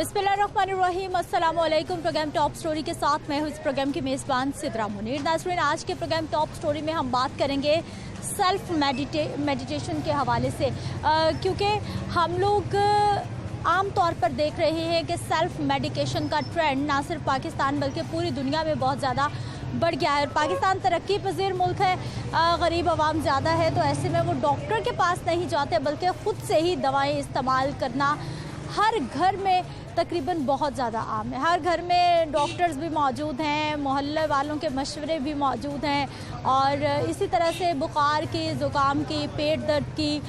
बिस्मिल्लाहिर्रहमानिर्रहीम, अस्सलाम वालेकुम। प्रोग्राम टॉप स्टोरी के साथ मैं हूँ इस प्रोग्राम की मेज़बान सिद्रा मुनीर। नाज़रीन, आज के प्रोग्राम टॉप स्टोरी में हम बात करेंगे सेल्फ मेडिटेशन के हवाले से, क्योंकि हम लोग आम तौर पर देख रहे हैं कि सेल्फ मेडिकेशन का ट्रेंड ना सिर्फ पाकिस्तान बल्कि पूरी दुनिया में बहुत ज़्यादा बढ़ गया है। और पाकिस्तान तरक्की पजीर मुल्क है, गरीब आवाम ज़्यादा है, तो ऐसे में वो डॉक्टर के पास नहीं जाते बल्कि ख़ुद से ही दवाएं इस्तेमाल करना हर घर में तकरीबन बहुत ज़्यादा आम है। हर घर में डॉक्टर्स भी मौजूद हैं, मोहल्ले वालों के मशवरे भी मौजूद हैं, और इसी तरह से बुखार की, ज़ुकाम की, पेट दर्द की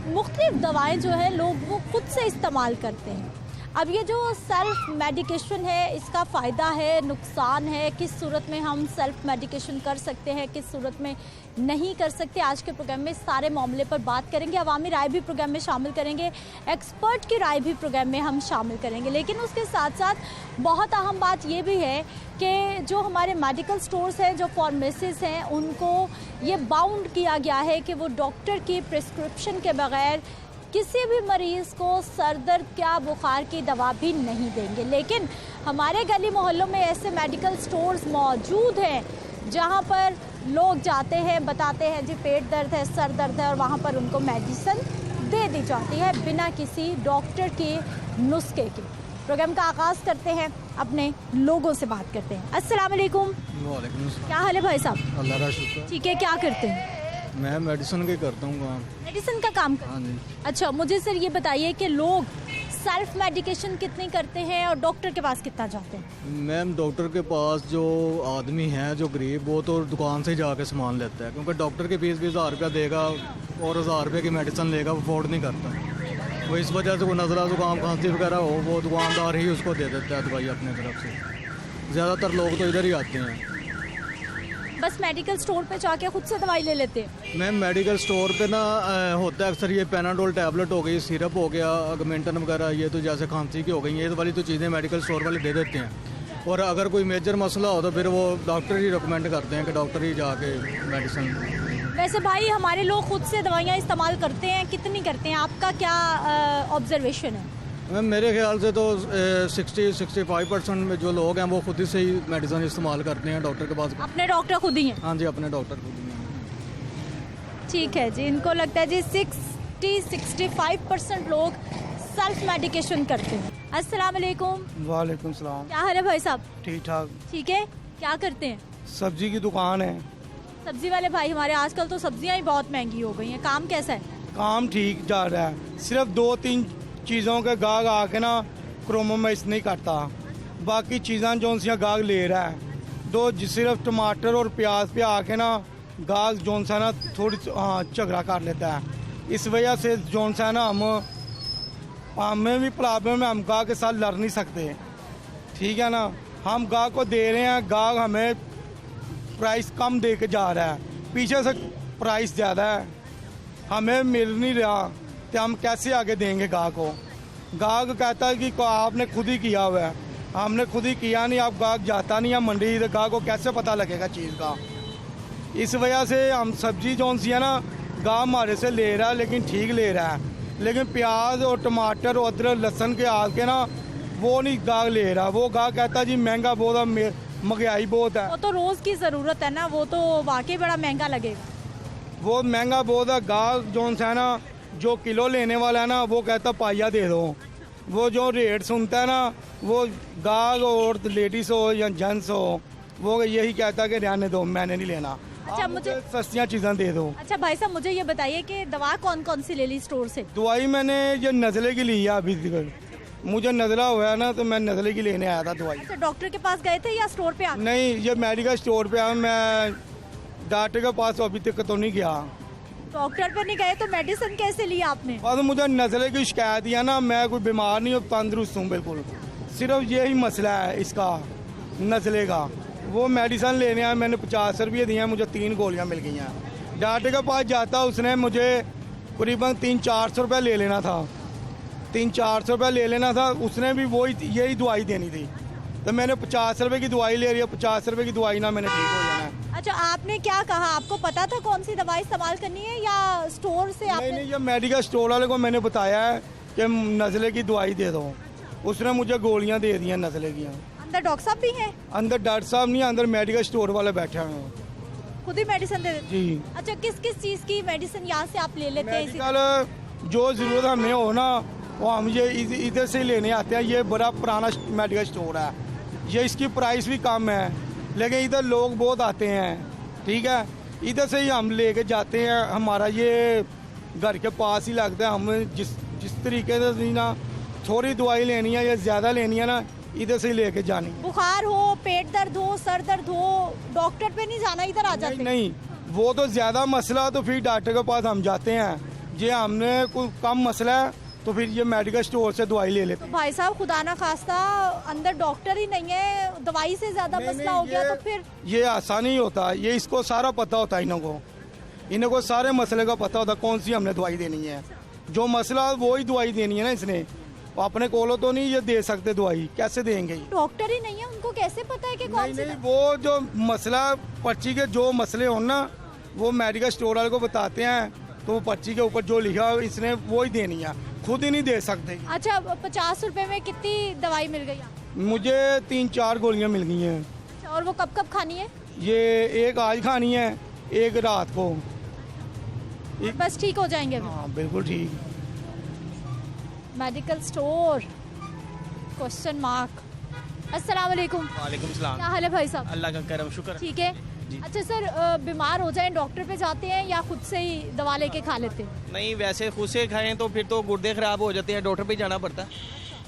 मुख्तलिफ दवाएं जो है लोग वो खुद से इस्तेमाल करते हैं। अब ये जो सेल्फ मेडिकेशन है, इसका फ़ायदा है, नुकसान है, किस सूरत में हम सेल्फ मेडिकेशन कर सकते हैं, किस सूरत में नहीं कर सकते, आज के प्रोग्राम में सारे मामले पर बात करेंगे। अवामी राय भी प्रोग्राम में शामिल करेंगे, एक्सपर्ट की राय भी प्रोग्राम में हम शामिल करेंगे। लेकिन उसके साथ साथ बहुत अहम बात ये भी है कि जो हमारे मेडिकल स्टोर्स हैं, जो फार्मेसीज़ हैं, उनको ये बाउंड किया गया है कि वो डॉक्टर की प्रिस्क्रिप्शन के बगैर किसी भी मरीज़ को सर दर्द क्या बुखार की दवा भी नहीं देंगे। लेकिन हमारे गली मोहल्लों में ऐसे मेडिकल स्टोर्स मौजूद हैं जहां पर लोग जाते हैं, बताते हैं जी पेट दर्द है, सर दर्द है, और वहां पर उनको मेडिसिन दे दी जाती है बिना किसी डॉक्टर के नुस्खे के। प्रोग्राम का आगाज़ करते हैं, अपने लोगों से बात करते हैं। अस्सलाम वालेकुम। वालेकुम अस्सलाम। क्या हाल है भाई साहब? अल्लाह का शुक्र। ठीक है, क्या करते हैं? मैं मेडिसिन का करता हूँ काम। मेडिसिन का काम करते हैं? हाँ जी। अच्छा, मुझे सर ये बताइए कि लोग सेल्फ मेडिकेशन कितनी करते हैं और डॉक्टर के पास कितना जाते हैं? मैम, डॉक्टर के पास जो आदमी है जो गरीब, वो तो दुकान से जाके सामान लेता है, क्योंकि डॉक्टर की फीस भी 1000 रुपया देगा और 1000 रुपये की मेडिसिन लेगा, वो अफोर्ड नहीं करता। वो इस वजह से वो नज़ला जुकाम खांसी वगैरह हो, वो दुकानदार ही उसको दे देता है दवाई अपने तरफ से। ज़्यादातर लोग तो इधर ही आते हैं, बस मेडिकल स्टोर पे जाके खुद से दवाई ले लेते हैं। मैम मेडिकल स्टोर पे ना होता है अक्सर ये पेनाडोल टैबलेट हो गई, सिरप हो गया, अगमेंटन वगैरह, ये तो जैसे खांसी की हो गई, ये वाली तो चीज़ें मेडिकल स्टोर वाले दे देते हैं। और अगर कोई मेजर मसला हो तो फिर वो डॉक्टर ही रिकमेंड करते हैं कि डॉक्टर ही जाके मेडिसिन। वैसे भाई, हमारे लोग खुद से दवाइयाँ इस्तेमाल करते हैं, कितनी करते हैं? आपका क्या ऑब्जर्वेशन है? मैम मेरे ख्याल से तो 60-65% में जो लोग हैं वो खुद ही से ही मेडिसिन इस्तेमाल करते हैं, डॉक्टर के पास। अपने डॉक्टर खुद ही हैं? हाँ जी, अपने डॉक्टर खुद ही हैं। ठीक है जी, इनको लगता है जी 60-65% लोग सेल्फ मेडिकेशन करते हैं। अस्सलाम वालेकुम। वालेकुम सलाम। क्या हाल है भाई साहब? ठीक ठाक। ठीक है, क्या करते हैं? सब्जी की दुकान है। सब्जी वाले भाई, हमारे आजकल तो सब्जियां ही बहुत महंगी हो गई हैं, काम कैसा है? काम ठीक जा रहा है, सिर्फ 2-3 चीज़ों के गाहक आके ना क्रोमोमाइस नहीं करता, बाकी चीज़ां जो सी गाहक ले रहा है। सिर्फ टमाटर और प्याज पे आके ना गाहक जोन सा ना थोड़ी झगड़ा कर लेता है। इस वजह से जोन सा ना हमें भी प्रॉब्लम है, हम गाहक के साथ लड़ नहीं सकते। ठीक है ना, हम गाहक को दे रहे हैं, गाहक हमें प्राइस कम दे के जा रहा है, पीछे से प्राइस ज़्यादा है, हमें मिल नहीं रहा, तो हम कैसे आगे देंगे गाहक को? गाहक कहता है कि आपने खुद ही किया हुआ है, हमने खुद ही किया नहीं। आप गाहक जाता नहीं है मंडी, तो गाहक को कैसे पता लगेगा चीज़ का? इस वजह से हम सब्जी जो सी है ना, गाहक हमारे से ले रहा है, लेकिन ठीक ले रहा है, लेकिन प्याज और टमाटर और अदरक लहसुन के आके ना वो नहीं गाहक ले रहा। वो गाहक कहता है जी महंगा बहुत है, महंगाई बहुत है। वो तो रोज़ की ज़रूरत है ना, वो तो वाकई बड़ा महंगा लगेगा। वो महंगा बहुत है। गाहक जो है ना, जो किलो लेने वाला है ना, वो कहता पाइया दे दो। वो जो रेट सुनता है ना, वो गाहक और लेडीज़ हो या जेंट्स हो, वो यही कहता है कि रहने दो, मैंने नहीं लेना। अच्छा, मुझे सस्तियाँ चीज़ें दे दो। अच्छा भाई साहब, मुझे ये बताइए कि दवा कौन कौन सी ले ली स्टोर से? दवाई मैंने ये नज़ले की ली है अभी तक। मुझे नज़ला हुआ है ना, तो मैं नज़ले की लेने आया था दवाई। अच्छा, डॉक्टर के पास गए थे या स्टोर पे? नहीं, ये मेडिकल स्टोर पे आया, मैं डॉक्टर के पास अभी तक तो नहीं गया। डॉक्टर पे नहीं गए तो मेडिसिन कैसे ली आपने? बस मुझे नज़ले की शिकायत है ना, मैं कोई बीमार नहीं हूँ, तंदुरुस्त हूँ बिल्कुल। सिर्फ यही मसला है इसका, नज़ले का। वो मेडिसिन लेने आया, मैंने 50 रुपये दिए, मुझे 3 गोलियाँ मिल गई हैं। डॉक्टर के पास जाता, उसने मुझे करीबन 300-400 रुपये ले लेना था, 300-400 रुपये ले लेना था। उसने भी यही दवाई देनी थी, तो मैंने 50 रुपये की दवाई ले रही है। 50 रुपये की दवाई ना मैंने ठीक हो जाना है। अच्छा, आपने क्या कहा? आपको पता था कौन सी दवाई इस्तेमाल करनी है या स्टोर से आपने? नहीं, ये मेडिकल स्टोर वाले को मैंने बताया है कि नज़ले की दवाई दे दो। उसने मुझे गोलियां दे दी हैं नज़ले की। अंदर डॉक्टर साहब भी हैं? अंदर डॉक्टर साहब नहीं, अंदर मेडिकल स्टोर वाले बैठे हुए हैं। खुद ही मेडिसिन दे देते? जी। अच्छा, किस किस चीज़ की मेडिसिन यहाँ से आप ले लेते हैं? मेडिकल जो ज़रूरत हमें हो ना वो हम ये इधर से लेने आते हैं। ये बड़ा पुराना मेडिकल स्टोर है, ये इसकी प्राइस भी कम है, लेकिन इधर लोग बहुत आते हैं, ठीक है। इधर से ही हम लेके जाते हैं, हमारा ये घर के पास ही लगता है। हम जिस तरीके से ना थोड़ी दवाई लेनी है या ज़्यादा लेनी है ना, इधर से ही लेके जानी। बुखार हो, पेट दर्द हो, सर दर्द हो, डॉक्टर पे नहीं जाना, इधर आ जाते हैं? नहीं, वो तो ज़्यादा मसला तो फिर डॉक्टर के पास हम जाते हैं। ये हमने कोई कम मसला है तो फिर ये मेडिकल स्टोर से दवाई ले लेते हैं। तो भाई साहब, खुदा ना खास्ता अंदर डॉक्टर ही नहीं है, दवाई से ज़्यादा मसला हो गया तो फिर? ये आसान ही होता, ये इसको सारा पता होता है। इन्हों को सारे मसले का पता होता कौन सी हमने दवाई देनी है। जो मसला वो ही दवाई देनी है ना इसने, अपने कोलो तो नहीं ये दे सकते दवाई, कैसे देंगे? डॉक्टर ही नहीं है, उनको कैसे पता है कि कौन सी? नहीं, वो जो मसला पर्ची के जो मसले हो ना वो मेडिकल स्टोर वाले को बताते हैं, तो वो पर्ची के ऊपर जो लिखा है इसने वो ही देनी है, खुद ही नहीं दे सकते। अच्छा, 50 रुपए में कितनी दवाई मिल गई आपको? मुझे 3-4 गोलियां मिल गई हैं। अच्छा, और वो कब कब खानी है? ये एक आज खानी है, एक रात को। बस ठीक हो जाएंगे अभी? हाँ बिल्कुल ठीक। Medical store question mark. अस्सलाम वालेकुम। वालेकुम सलाम। क्या हाल है भाई साहब? अल्लाह का करम शुक्र। ठीक है। अच्छा सर, बीमार हो जाए डॉक्टर पे जाते हैं या खुद से ही दवा लेके खा लेते हैं? नहीं, वैसे खुद से खाएं तो फिर तो गुर्दे खराब हो जाते हैं, डॉक्टर पे जाना पड़ता है।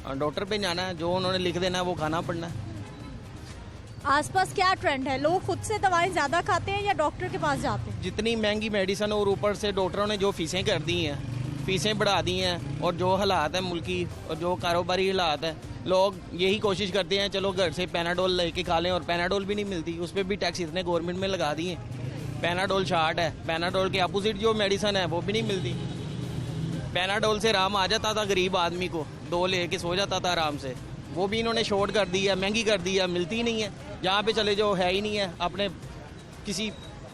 और डॉक्टर पे जाना है, जो उन्होंने लिख देना है वो खाना पड़ना है। आसपास क्या ट्रेंड है, लोग खुद से दवाएं ज़्यादा खाते हैं या डॉक्टर के पास जाते हैं? जितनी महंगी मेडिसिन और ऊपर से डॉक्टरों ने जो फीसें कर दी हैं, फीसें बढ़ा दी हैं, और जो हालात है मुल्की और जो कारोबारी हालात है, लोग यही कोशिश करते हैं चलो घर से पैनाडोल लेके खा लें, और पैनाडोल भी नहीं मिलती, उस पर भी टैक्स इतने गवर्नमेंट में लगा दिए। पैनाडोल शार्ट है, पैनाडोल के अपोजिट जो मेडिसिन है वो भी नहीं मिलती। पैनाडोल से आराम आ जाता था गरीब आदमी को, 2 लेके सो जाता था आराम से, वो भी इन्होंने शॉर्ट कर दिया, महंगी कर दिया, मिलती ही नहीं है। जहाँ पे चले जो है ही नहीं है, अपने किसी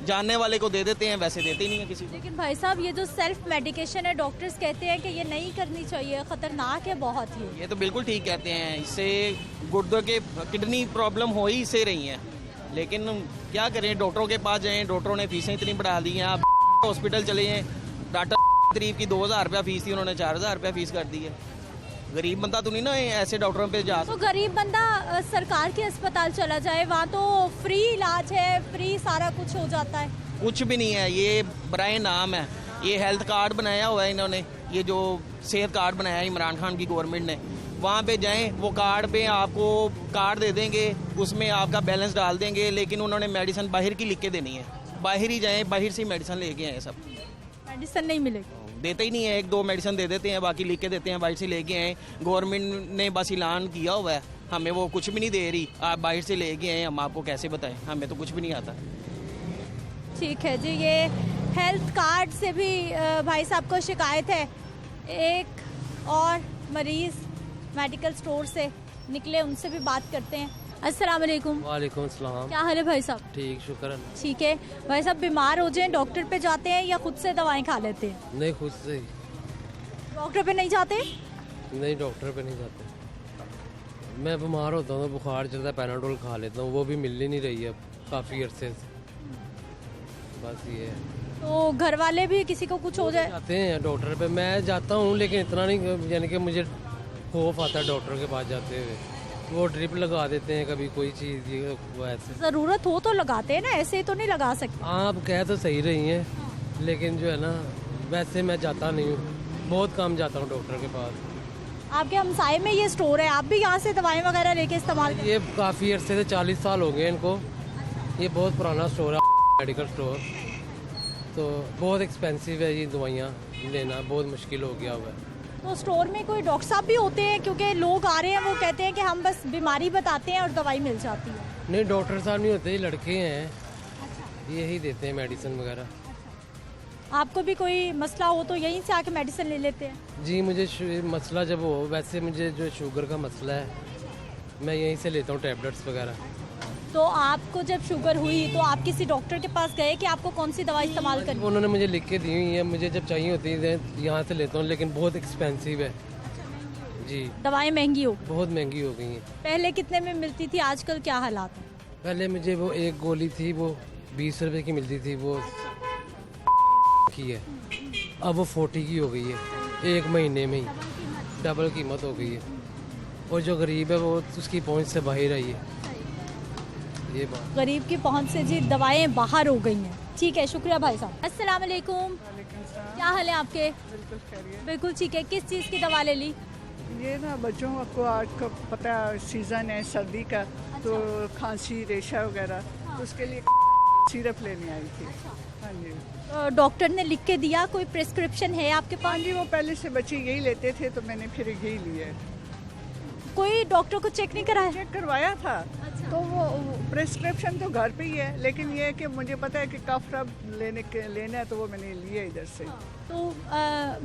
जानने वाले को दे देते हैं, वैसे देते ही नहीं है किसी को। लेकिन भाई साहब, ये जो सेल्फ मेडिकेशन है, डॉक्टर्स कहते हैं कि ये नहीं करनी चाहिए, खतरनाक है बहुत ही। ये तो बिल्कुल ठीक कहते हैं, इससे गुर्दों के किडनी प्रॉब्लम हो ही इससे रही हैं, लेकिन क्या करें, डॉक्टरों के पास जाएं, डॉक्टरों ने फीसें इतनी बढ़ा दी हैं। आप हॉस्पिटल चले जाएं, डॉक्टर तरीफ की 2000 रुपया फीस थी, उन्होंने 4000 रुपया फीस कर दी है। गरीब बंदा तो नहीं ना ऐसे डॉक्टरों पे जा। तो गरीब बंदा सरकार के अस्पताल चला जाए, वहाँ तो फ्री इलाज है, फ्री सारा कुछ हो जाता है। कुछ भी नहीं है, ये बराए नाम है। ये हेल्थ कार्ड बनाया हुआ है इन्होंने, ये जो सेहत कार्ड बनाया है इमरान खान की गवर्नमेंट ने, वहाँ पे जाएं, वो कार्ड पे आपको कार्ड दे देंगे, उसमें आपका बैलेंस डाल देंगे, लेकिन उन्होंने मेडिसिन बाहर की लिख के देनी है। बाहर ही जाएं, बाहर से मेडिसिन लेके आए, सब मेडिसिन नहीं मिलेगी, देते ही नहीं है। 1-2 मेडिसिन दे देते हैं, बाकी लिख के देते हैं, बाहर से लेके आए। गवर्नमेंट ने बस ऐलान किया हुआ है, हमें वो कुछ भी नहीं दे रही। आप बाहर से लेके आए, हम आपको कैसे बताएं, हमें तो कुछ भी नहीं आता। ठीक है जी। ये हेल्थ कार्ड से भी भाई साहब को शिकायत है। एक और मरीज मेडिकल स्टोर से निकले, उनसे भी बात करते हैं। अस्सलाम वालेकुम। वालेकुम सलाम। क्या हाल है भाई साहब? ठीक, शुक्र। ठीक है। भाई साहब, बीमार हो जाए डॉक्टर पे जाते हैं या खुद से दवाएं खा लेते हैं? नहीं, खुद से ही। डॉक्टर पे नहीं जाते? नहीं, डॉक्टर पे नहीं जाते। मैं बीमार होता हूँ तो बुखार चलता है, पैनाडोल खा लेता हूँ, वो भी मिल ही नहीं रही है काफ़ी अरसे से। बस ये है। तो घर वाले भी किसी को कुछ हो जाए? जाते हैं डॉक्टर पे, मैं जाता हूँ लेकिन इतना नहीं, यानी कि मुझे खौफ आता है डॉक्टर के पास जाते हुए। वो ड्रिप लगा देते हैं कभी कोई चीज़, वो ऐसे। जरूरत हो तो लगाते हैं ना, ऐसे ही तो नहीं लगा सकते। आप कह तो सही रही हैं, लेकिन जो है ना, वैसे मैं जाता नहीं हूँ, बहुत कम जाता हूँ डॉक्टर के पास। आपके हमसाए में ये स्टोर है, आप भी यहाँ से दवाएं वगैरह लेके इस्तेमाल करते हैं? ये काफ़ी अरसे से 40 साल हो गए इनको। ये बहुत पुराना स्टोर है, मेडिकल स्टोर, तो बहुत एक्सपेंसिव है ये दवाइयाँ लेना, बहुत मुश्किल हो गया हुआ है। तो स्टोर में कोई डॉक्टर साहब भी होते हैं? क्योंकि लोग आ रहे हैं, वो कहते हैं कि हम बस बीमारी बताते हैं और दवाई मिल जाती है। नहीं, डॉक्टर साहब नहीं होते, ये लड़के हैं, यही देते हैं मेडिसिन वगैरह। आपको भी कोई मसला हो तो यहीं से आके मेडिसिन ले लेते हैं? जी, मुझे मसला जब हो, वैसे मुझे जो शुगर का मसला है, मैं यहीं से लेता हूँ टैबलेट्स वगैरह। तो आपको जब शुगर हुई तो आप किसी डॉक्टर के पास गए कि आपको कौन सी दवाई इस्तेमाल करनी? उन्होंने मुझे लिख के दी हुई है, मुझे जब चाहिए होती है यहाँ से लेता हूँ, लेकिन बहुत एक्सपेंसिव है। जी। दवाएं महंगी हो गई, बहुत महंगी हो गई हैं। पहले कितने में मिलती थी, आजकल क्या हालात है? पहले मुझे वो एक गोली थी वो 20 रुपए की मिलती थी, वो की है, अब वो 40 की हो गई है, एक महीने में ही डबल कीमत हो गई है। और जो गरीब है वो उसकी पहुंच से बाहर आई है, ये बात। गरीब की पहुंच से जी दवाएं बाहर हो गई हैं। ठीक है, शुक्रिया भाई साहब। अस्सलाम वालेकुम, क्या हाल है आपके? बिल्कुल ठीक है। किस चीज़ की दवा ले ली? ये ना बच्चों को आज का पता सीज़न है सर्दी का, तो खांसी रेशा वगैरह, तो उसके लिए सिरप लेने आई थी। हाँ जी। डॉक्टर ने लिख के दिया, कोई प्रिस्क्रिप्शन है आपके हाँ पास? जी, वो पहले से बच्चे यही लेते थे तो मैंने फिर यही लिया है। कोई डॉक्टर को चेक नहीं कराया? चेक करवाया था, तो वो प्रिस्क्रिप्शन तो घर पे ही है, लेकिन ये है कि मुझे पता है कि कफ रब लेना है, तो वो मैंने लिया इधर से। तो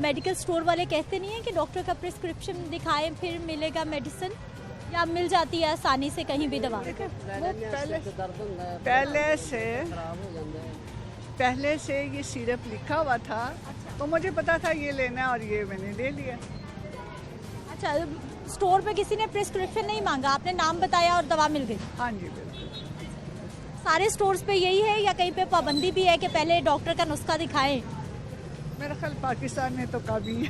मेडिकल स्टोर वाले कहते नहीं है कि डॉक्टर का प्रिस्क्रिप्शन दिखाएं फिर मिलेगा मेडिसिन, या मिल जाती है आसानी से कहीं भी दवा? वो पहले से ये सिरप लिखा हुआ था, तो मुझे पता था ये लेना है और ये मैंने ले लिया। अच्छा, स्टोर पे किसी ने प्रिस्क्रिप्शन नहीं मांगा, आपने नाम बताया और दवा मिल गई? हाँ जी बिल्कुल। सारे स्टोर्स पे यही है या कहीं पे पाबंदी भी है कि पहले डॉक्टर का नुस्खा दिखाएं? मेरा ख्याल पाकिस्तान में तो काफ़ी है।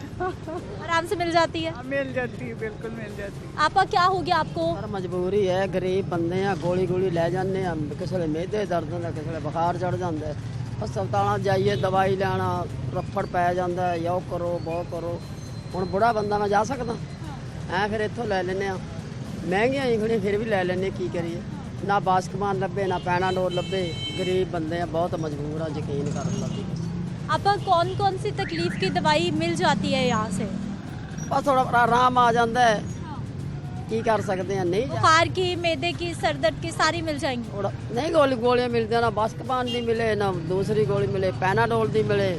आराम से मिल जाती है? मिल जाती है, बिल्कुल मिल जाती है। आपका क्या हो गया आपको? पर मजबूरी है, गरीब बंदे हैं, गोली गोली ले जाने हम, किसी वे मेदे दर्द होंदा, किसी वे बुखार चढ़ जाता है, हस्पताल जाइए दवाई लेना रफड़ पै जाता है, यो करो वो करो। हुण बुढ़ा बंदा मैं जा सकदा ऐ, फिर इत्थों ले लेने आ, महंगियां ही खड़ियां फिर भी ले लेने, की करिए, ना बास्कमान लभे ना पैनाडोल लभे, गरीब बंदे हैं, बहुत मजबूर आ, यकीन कर लो। आपका कौन कौन सी तकलीफ की दवाई मिल जाती है यहाँ से? बस थोड़ा आराम आ जाता है, की कर सकते हैं। नहीं बुखार की, मैदे की, सर दर्द की सारी मिल जाएंगी? थोड़ा नहीं, गोलियां मिलती ना बास्कमान दी मिले ना दूसरी गोली मिले, पैनाडोल दी मिले,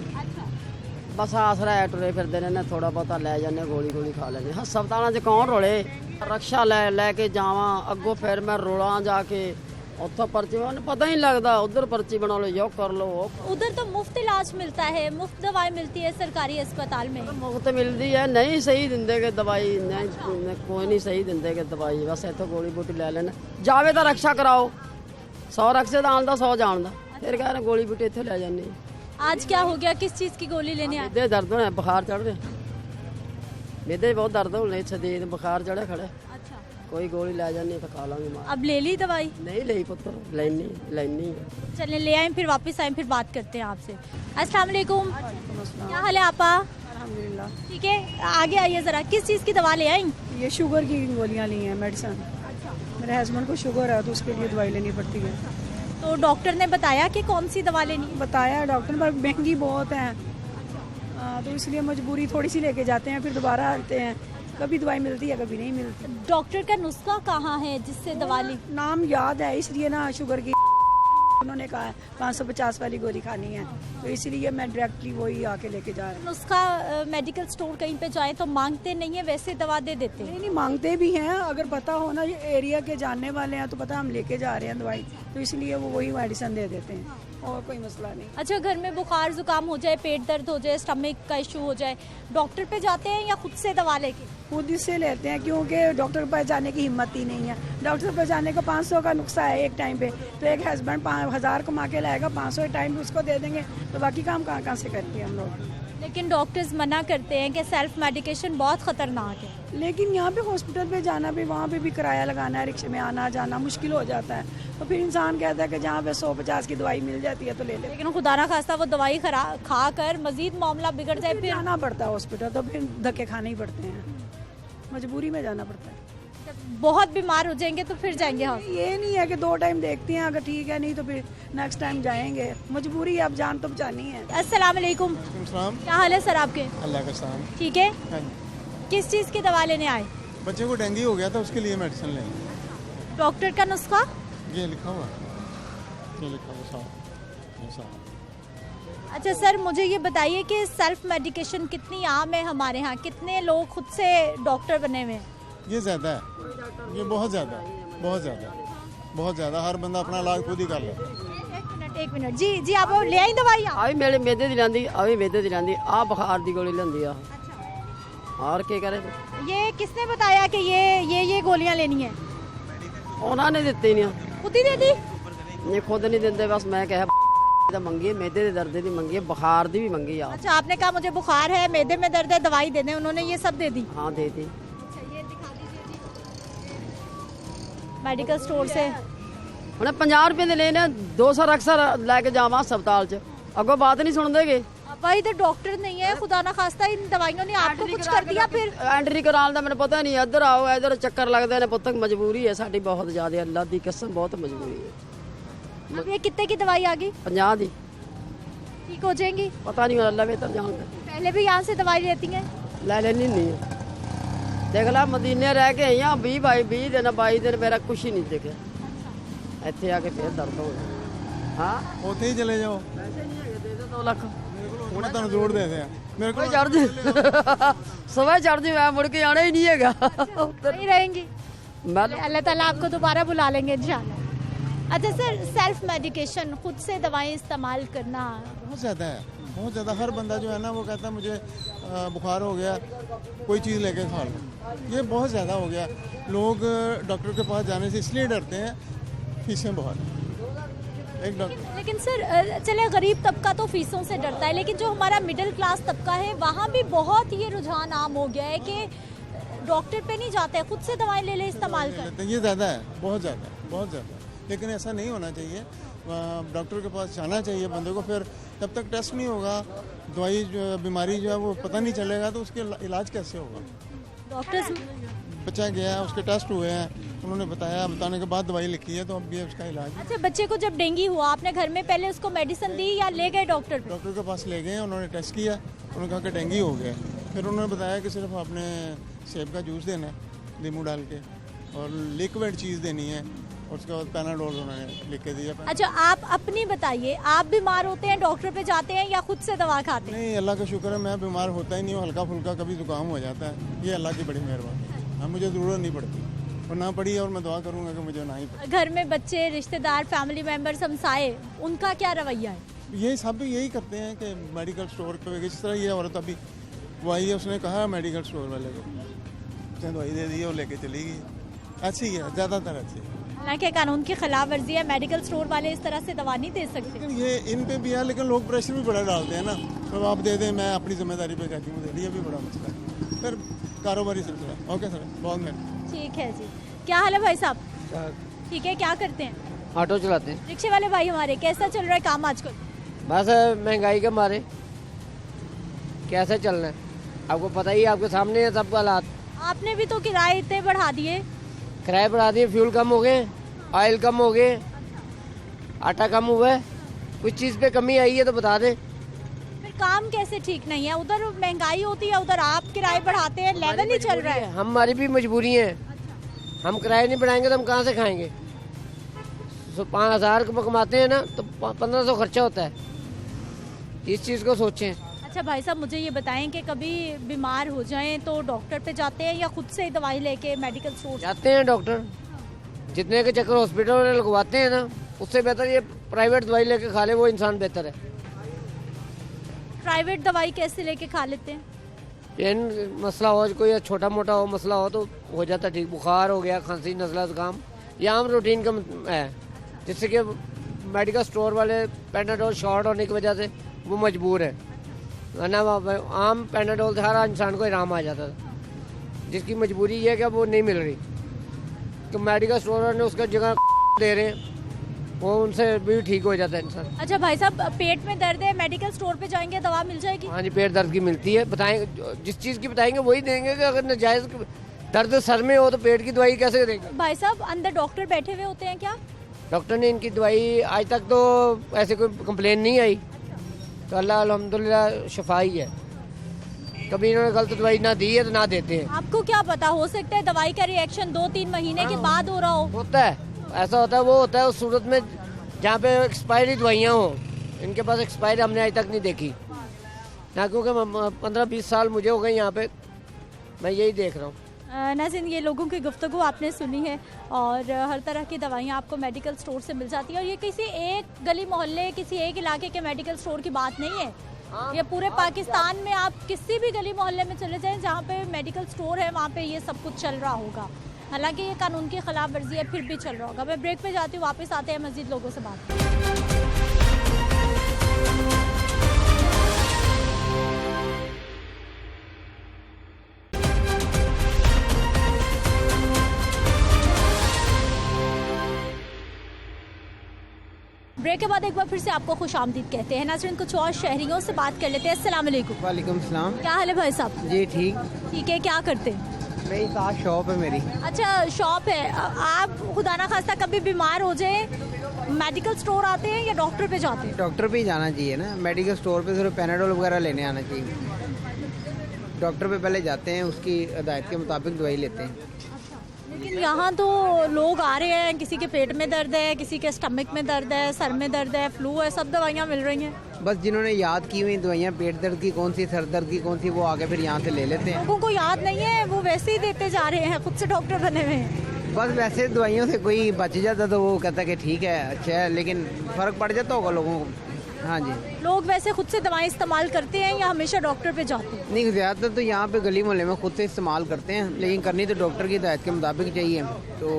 बस आसरा है, टुरे फिरते रहने, थोड़ा बहुता ले जाने, गोली खा लेने। हस्पतालों च कौन रोले, रक्षा लैके जावा अगों, फिर मैं रोला जाके उत्थों पर्ची, मैंने पता ही लगता, उधर पर्ची बना लो, यो कर लो। उधर तो मुफ्त इलाज मिलता है, मुफ्त दवाई मिलती है सरकारी अस्पताल में? मुफ्त मिलती है, नहीं सही दिंदे के दवाई, नहीं कोई नहीं सही दिंदे के दवाई, बस इतों गोली बूटी ले लेना, जावे तो रक्षा कराओ, 100 रक्षे का आंदा 100 जानदा, फिर कह रहे गोली बूटी इतने ले जाने। आज क्या हो गया, किस चीज़ की गोली लेने आए? मेदे दर्द होने, बुखार चढ़ रहे, मेदे बहुत दर्द होने, शदीद बुखार चढ़े खड़े, अच्छा, कोई गोली ले जानी तो खा लांगे। अब ले ली दवाई? नहीं ले पुत्र, लेनी। चलें ले आए, फिर वापस आए, फिर बात करते हैं आपसे। अस्सलाम वालेकुम, क्या हाल है आपा? अल्हम्दुलिल्लाह। ठीक है, आगे आइए ज़रा, किस चीज़ की दवा ले आई? ये शुगर की गोलियां ली हैं, मेडिसिन। मेरे हस्बैंड को शुगर है तो उसके लिए दवाई लेनी पड़ती है। तो डॉक्टर ने बताया कि कौन सी दवा लेनी? बताया डॉक्टर, पर महंगी बहुत है, तो इसलिए मजबूरी थोड़ी सी लेके जाते हैं, फिर दोबारा आते हैं, कभी दवाई मिलती है कभी नहीं मिलती। डॉक्टर का नुस्खा कहाँ है जिससे दवा ली? नाम याद है इसलिए ना, शुगर की उन्होंने कहा है 550 वाली गोली खानी है, तो इसलिए मैं डायरेक्टली वही आके लेके जा रही हूँ। नुस्खा मेडिकल स्टोर कहीं पे जाए तो मांगते नहीं है, वैसे दवा दे देते हैं? नहीं मांगते भी हैं, अगर पता हो ना ये एरिया के जानने वाले हैं तो पता हम लेके जा रहे हैं दवाई, तो इसलिए वो वही मेडिसिन दे देते हैं, और कोई मसला नहीं। अच्छा, घर में बुखार जुकाम हो जाए, पेट दर्द हो जाए, स्टमक का इशू हो जाए, डॉक्टर पे जाते हैं या खुद से दवा लेके? खुद इससे लेते हैं, क्योंकि डॉक्टर के पास जाने की हिम्मत ही नहीं है। डॉक्टर के पास जाने का 500 का नुस्खा है एक टाइम पे, तो एक हस्बैंड 1000 कमा के लाएगा, 500 टाइम पे उसको दे देंगे, तो बाकी काम कहाँ से करते हैं हम लोग। लेकिन डॉक्टर्स मना करते हैं कि सेल्फ मेडिकेशन बहुत ख़तरनाक है। लेकिन यहाँ पे हॉस्पिटल पे जाना भी, वहाँ पे भी किराया लगाना है, रिक्शे में आना जाना मुश्किल हो जाता है, तो फिर इंसान कहता है कि जहाँ पे 150 की दवाई मिल जाती है तो ले ले। लेकिन खुदा ना खास्ता वो दवाई खा कर मजीद मामला बिगड़ जाए, फिर जाना पड़ता है हॉस्पिटल, तो फिर धक्के खाने ही पड़ते हैं, मजबूरी में जाना पड़ता है। बहुत बीमार हो जाएंगे तो फिर जाएंगे हम? ये नहीं है कि 2 टाइम देखते हैं, अगर ठीक है नहीं तो फिर नेक्स्ट टाइम जाएंगे, मजबूरी है, अब जान तो बचानी है। अस्सलाम वालेकुम, क्या हाल है सर आपके? अल्लाह का सलाम। ठीक है, हाँ जी, किस चीज़ की दवा लेने आए? बच्चे को डेंगू हो गया था, उसके लिए मेडिसिन लें। डॉक्टर का नुस्खा? ये लिखा हुआ, ये लिखा हुआ साहब। अच्छा सर, मुझे ये बताइए कि सेल्फ मेडिकेशन कितनी आम है हमारे यहाँ, कितने लोग खुद से डॉक्टर बने हुए हैं? ये ज़्यादा है, ये बहुत ज़्यादा, हर बंदा अपना इलाज खुद ही कर ले। एक मिनट जी आप ले आई दवाई? आ भी मेरे मेदे दी लांदी, आ भी मेदे दी लांदी, आ बुखार दी गोली लांदी आ। और क्या करे? ये किसने बताया कि ये गोलियां लेनी है? उन्होंने दिती नहीं, खुद ही दे दी? ये खुद नहीं देते, बस मैं कहा मंगी, मैदे के दर्द की मंगी, बुखार की भी मंगी। अच्छा, आपने कहा मुझे बुखार है, मैदे में दर्द है, दवाई दे दें, उन्होंने ये सब दे दी? हाँ दे दी। मेडिकल स्टोर से उन्हें 50 रुपए दे लेने, 200 अक्सर लैके जावा अस्पताल च, अगो बात नहीं सुन देगे। भाई इधर डॉक्टर नहीं है, खुदा ना खास्ता इन दवाइयों ने आपको कुछ कर दिया फिर? एंट्री कराने का मैंने पता नहीं, इधर आओ, इधर चक्कर लगते हैं पुत, मजबूरी है साड़ी बहुत ज्यादा, अल्लाह की कसम बहुत मजबूरी है। अब ये कितने की दवाई आ गई? 50 दी। ठीक हो जाएंगी? पता नहीं, अल्लाह बेहतर जानता है। पहले भी यहाँ से दवाई लेती हैं? ले लेनी नहीं है, देख ला मदीने रह के आई 20 दिन 22 दिन मेरा कुछ ही नहीं दिखे, ਇੱਥੇ ਆ ਕੇ फिर दर्द हो गया। हाँ ਉੱਥੇ ਹੀ ਚਲੇ ਜਾਓ, पैसे नहीं है, दे दो 2 लाख, ਉਹਨੇ ਤੁਹਾਨੂੰ ਜ਼ਰੂਰ ਦੇ ਦਿਆਂ। ਮੇਰੇ ਕੋਲ चढ़ जी सुबह चढ़ जी, मैं मुड़ के आना ही नहीं है। नहीं रहेंगी? मैं अल्लाह ताला आपको दोबारा बुला लेंगे इंशाल्लाह। अच्छा सर, सेल्फ मेडिकेशन, खुद से दवाएं इस्तेमाल करना बहुत ज़्यादा है, बहुत ज़्यादा। हर बंदा जो है ना वो कहता है मुझे बुखार हो गया, कोई चीज़ लेके खा लो, ये बहुत ज़्यादा हो गया। लोग डॉक्टर के पास जाने से इसलिए डरते हैं, फीसें बहुत हैं। एक डॉक्टर, लेकिन सर चले गरीब तबका तो फीसों से डरता है, लेकिन जो हमारा मिडिल क्लास तबका है वहाँ भी बहुत ये रुझान आम हो गया है कि डॉक्टर पे नहीं जाते, खुद से दवाएं ले ले इस्तेमाल करते हैं। ये ज़्यादा है, बहुत ज़्यादा, बहुत ज़्यादा। लेकिन ऐसा नहीं होना चाहिए, डॉक्टर के पास जाना चाहिए बंदे को। फिर जब तक टेस्ट नहीं होगा, दवाई जो बीमारी जो है वो पता नहीं चलेगा, तो उसके इलाज कैसे होगा? डॉक्टर्स बच्चा गया, उसके टेस्ट हुए हैं, उन्होंने बताया, बताने के बाद दवाई लिखी है, तो अब भी उसका इलाज। अच्छा, बच्चे को जब डेंगू हुआ आपने घर में पहले उसको मेडिसिन दी या ले गए डॉक्टर पे? डॉक्टर के पास ले गए, उन्होंने टेस्ट किया, उन्होंने कहा कि डेंगू हो गया। फिर उन्होंने बताया कि सिर्फ आपने सेब का जूस देना है नींबू डाल के, और लिक्विड चीज़ देनी है, और उसके बाद पैनाडोल उन्होंने लिख के दिया। अच्छा, आप अपनी बताइए, आप बीमार होते हैं डॉक्टर पे जाते हैं या खुद से दवा खाते हैं? नहीं, अल्लाह का शुक्र है मैं बीमार होता ही नहीं हूँ, हल्का फुल्का कभी जुकाम हो जाता है, ये अल्लाह की बड़ी मेहरबानी है। हाँ, मुझे ज़रूरत नहीं पड़ती, और ना पड़ी, और मैं दुआ करूँगा कि मुझे ना ही पड़े। घर में बच्चे, रिश्तेदार, फैमिली मेंबर्स, हमसाए, उनका क्या रवैया है? यही सब भी यही करते हैं कि मेडिकल स्टोर पे, जिस तरह ये औरत अभी वो आई है, उसने कहा मेडिकल स्टोर वाले को, उसने दवाई दे दी, वो लेके चली गई। अच्छी है, ज़्यादातर अच्छी है। हालांकि कानून की खिलाफ वर्जी है, मेडिकल स्टोर वाले इस तरह से दवा नहीं दे सकते। लेकिन ये इन पे भी है, लेकिन लोग प्रेशर भी बड़ा डालते हैं ना, तो आप दे दें, मैं अपनी जिम्मेदारी पे कहती हूँ दे दी, ये भी बड़ा मसला है। फिर कारोबारी सिलसिला। ओके सर, बहुत मेहरबानी। ठीक है जी। क्या हाल है भाई साहब? ठीक है, क्या करते हैं? ऑटो चलाते हैं। रिक्शे वाले भाई हमारे, कैसा चल रहा है काम आजकल? बस महंगाई के मारे कैसे चलना है, आपको पता ही है, आपके सामने है सब हालात। आपने भी तो किराए इतने बढ़ा दिए। किराए बढ़ा दिए, फ्यूल कम हो गए, ऑयल कम हो गए, आटा कम हुआ है, कुछ चीज़ पे कमी आई है तो बता दें। फिर काम कैसे ठीक नहीं है? उधर महंगाई होती है, उधर आप किराए बढ़ाते हैं, लेवल ही चल रहा है। हमारी भी मजबूरी है, हम किराए नहीं बढ़ाएंगे तो हम कहाँ से खाएंगे? 5,000 कमाते हैं ना, तो 1,500 खर्चा होता है, इस चीज़ को सोचें। अच्छा भाई साहब, मुझे ये बताएं कि कभी बीमार हो जाएं तो डॉक्टर पे जाते हैं या खुद से ही दवाई लेके मेडिकल स्टोर जाते हैं? डॉक्टर जितने के चक्कर हॉस्पिटल में लगवाते हैं ना, उससे बेहतर ये प्राइवेट दवाई लेके खा ले, वो इंसान बेहतर है। प्राइवेट दवाई कैसे लेके खा लेते हैं? पेन मसला हो, कोई छोटा मोटा हो मसला हो तो हो जाता ठीक। बुखार हो गया, खांसी, नज़ला, जुकाम, ये आम रूटीन का है, जिससे कि मेडिकल स्टोर वाले पैनाडोल शॉर्ट होने की वजह से वो मजबूर है, वरना आम पैनाडोल से हर इंसान को आराम आ जाता था। जिसकी मजबूरी ये है कि वो नहीं मिल रही, तो मेडिकल स्टोर वाले उसका जगह दे रहे हैं, वो उनसे भी ठीक हो जाता है इंसान। अच्छा भाई साहब, पेट में दर्द है, मेडिकल स्टोर पे जाएंगे दवा मिल जाएगी? हाँ जी, पेट दर्द की मिलती है, बताएंगे जिस चीज़ की बताएंगे वही देंगे। कि अगर नाजायज़ दर्द सर में हो तो पेट की दवाई कैसे देंगे? भाई साहब, अंदर डॉक्टर बैठे हुए होते हैं क्या? डॉक्टर ने इनकी दवाई आज तक तो ऐसे कोई कंप्लेन नहीं आई, तो अल्लाह अल्हम्दुलिल्लाह शफाई है। कभी इन्होंने गलत दवाई ना दी है तो ना देते हैं। आपको क्या पता, हो सकता है दवाई का रिएक्शन 2-3 महीने के बाद हो रहा हो। होता है, ऐसा होता है, वो होता है उस सूरत में जहाँ पे एक्सपायरी दवाइयाँ हो। इनके पास एक्सपायरी हमने आज तक नहीं देखी ना, क्योंकि 15-20 साल मुझे हो गए यहाँ पे, मैं यही देख रहा हूँ। नाज़रीन, ये लोगों की गुफ्तगू आपने सुनी है, और हर तरह की दवाइयाँ आपको मेडिकल स्टोर से मिल जाती है, और ये किसी एक गली मोहल्ले, किसी एक इलाके के मेडिकल स्टोर की बात नहीं है। ये पूरे पाकिस्तान में आप किसी भी गली मोहल्ले में चले जाएं जहाँ पे मेडिकल स्टोर है वहाँ पे ये सब कुछ चल रहा होगा। हालांकि ये कानून की खिलाफ वर्जी है, फिर भी चल रहा होगा। मैं ब्रेक पे जाती हूँ, वापस आते हैं, मजीद लोगों से बात। ब्रेक के बाद एक बार फिर से आपको खुशामदीद कहते हैं। नाज़रीन, कुछ और शहरियों से बात कर लेते हैं। अस्सलाम वालेकुम। वालेकुम सलाम। क्या हाल है भाई साहब? जी ठीक। ठीक है, क्या करते हैं? मेरी साथ शॉप है मेरी। अच्छा, शॉप है। आप खुदा ना खास्ता कभी बीमार हो जाए, मेडिकल स्टोर आते हैं या डॉक्टर पे जाते हैं? डॉक्टर पे ही जाना चाहिए ना, मेडिकल स्टोर पे सिर्फ पैनाडोल वगैरह लेने आना चाहिए। डॉक्टर पे पहले जाते हैं, उसकी हिदायत के मुताबिक दवाई लेते हैं। लेकिन यहाँ तो लोग आ रहे हैं, किसी के पेट में दर्द है, किसी के स्टमक में दर्द है, सर में दर्द है, फ्लू है, सब दवाइयाँ मिल रही हैं। बस जिन्होंने याद की हुई दवाइयाँ, पेट दर्द की कौन सी, सर दर्द की कौन सी, वो आके फिर यहाँ से ले लेते हैं। लोगों को याद नहीं है, वो वैसे ही देते जा रहे हैं, खुद से डॉक्टर बने हुए हैं। बस वैसे दवाइयों से कोई बच जाता तो वो कहता कि ठीक है, अच्छा है, लेकिन फ़र्क पड़ जाता होगा लोगों को। हाँ जी। लोग वैसे खुद से दवाएं इस्तेमाल करते हैं या हमेशा डॉक्टर पे जाते हैं? नहीं, ज़्यादातर तो यहाँ पे गली मोहल्ले में खुद से इस्तेमाल करते हैं, लेकिन करनी तो डॉक्टर की हिदायत के मुताबिक चाहिए। तो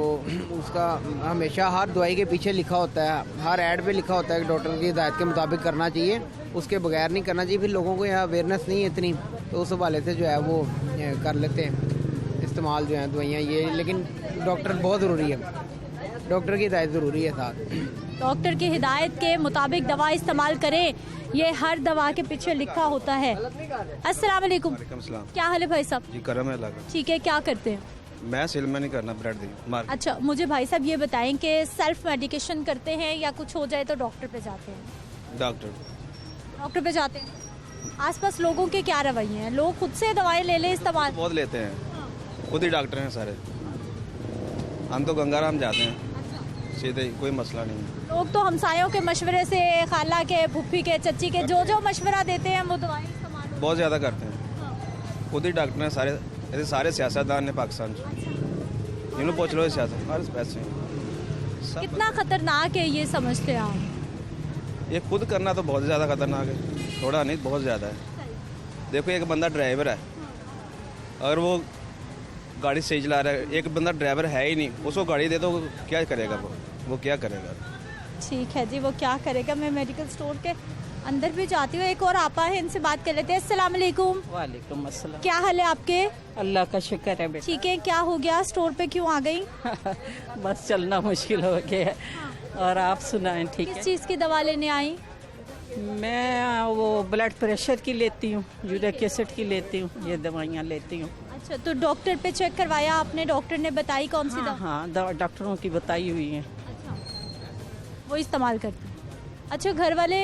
उसका हमेशा हर दवाई के पीछे लिखा होता है, हर ऐड पे लिखा होता है कि डॉक्टर की हिदायत के मुताबिक करना चाहिए, उसके बगैर नहीं करना चाहिए। फिर लोगों को यहाँ अवेयरनेस नहीं है इतनी, तो उस हवाले से जो है वो कर लेते हैं इस्तेमाल जो है दवाइयाँ ये। लेकिन डॉक्टर बहुत ज़रूरी है, डॉक्टर की हिदायत ज़रूरी है साथ। डॉक्टर की हिदायत के मुताबिक दवा इस्तेमाल करें, ये हर दवा के पीछे लिखा होता है। अस्सलाम वालेकुम। क्या हाल है भाई साहब? जी करम है लगा। ठीक है, क्या करते हैं? मैं सेलमैन ही करना, ब्रेड दी मार्केट। अच्छा, मुझे भाई साहब ये बताएं कि सेल्फ मेडिकेशन करते हैं या कुछ हो जाए तो डॉक्टर पे जाते हैं? डॉक्टर पे जाते हैं। आसपास लोगों के क्या रवैये हैं? लोग खुद से दवाएं ले ले इस्तेमाल बहुत लेते हैं, खुद ही डॉक्टर हैं सारे। हम तो गंगाराम जाते हैं सीधे, कोई मसला नहीं है। लोग तो हमसायों के मशवरे से, खाला के, फुफ्फी के, चच्ची के, जो जो मशवरा देते हैं वो दवाएं इस्तेमाल बहुत ज़्यादा करते हैं, खुद ही डॉक्टर हैं सारे। ऐसे सारे सियासतदान ने पाकिस्तान जिन्होंने पूछ लो सियासत हर पैसे। कितना खतरनाक है ये समझते हैं आप? ये खुद करना तो बहुत ज़्यादा खतरनाक है, थोड़ा नहीं बहुत ज़्यादा है। देखो एक बंदा ड्राइवर है, अगर वो गाड़ी सही चला रहा है, एक बंदा ड्राइवर है ही नहीं, उसको गाड़ी दे तो क्या करेगा वो क्या करेगा? ठीक है जी, वो क्या करेगा। मैं मेडिकल स्टोर के अंदर भी जाती हूँ। एक और आपा है, इनसे बात कर लेते हैं। अस्सलाम वालेकुम। वालेकुम अस्सलाम। क्या हाल है आपके? अल्लाह का शुक्र है बेटा। ठीक है, क्या हो गया? स्टोर पे क्यों आ गई? बस चलना मुश्किल हो गया है। और आप सुनाएं? ठीक है। किस चीज़ की दवा लेने आई? मैं वो ब्लड प्रेशर की लेती हूँ, यूरिक एसिड की लेती हूँ, ये दवाइयाँ लेती हूँ। अच्छा, तो डॉक्टर पे चेक करवाया आपने? डॉक्टर ने बताई कौन सी दवा? हाँ, डॉक्टरों की बताई हुई है। वो इस्तेमाल करते हैं। अच्छा, घर वाले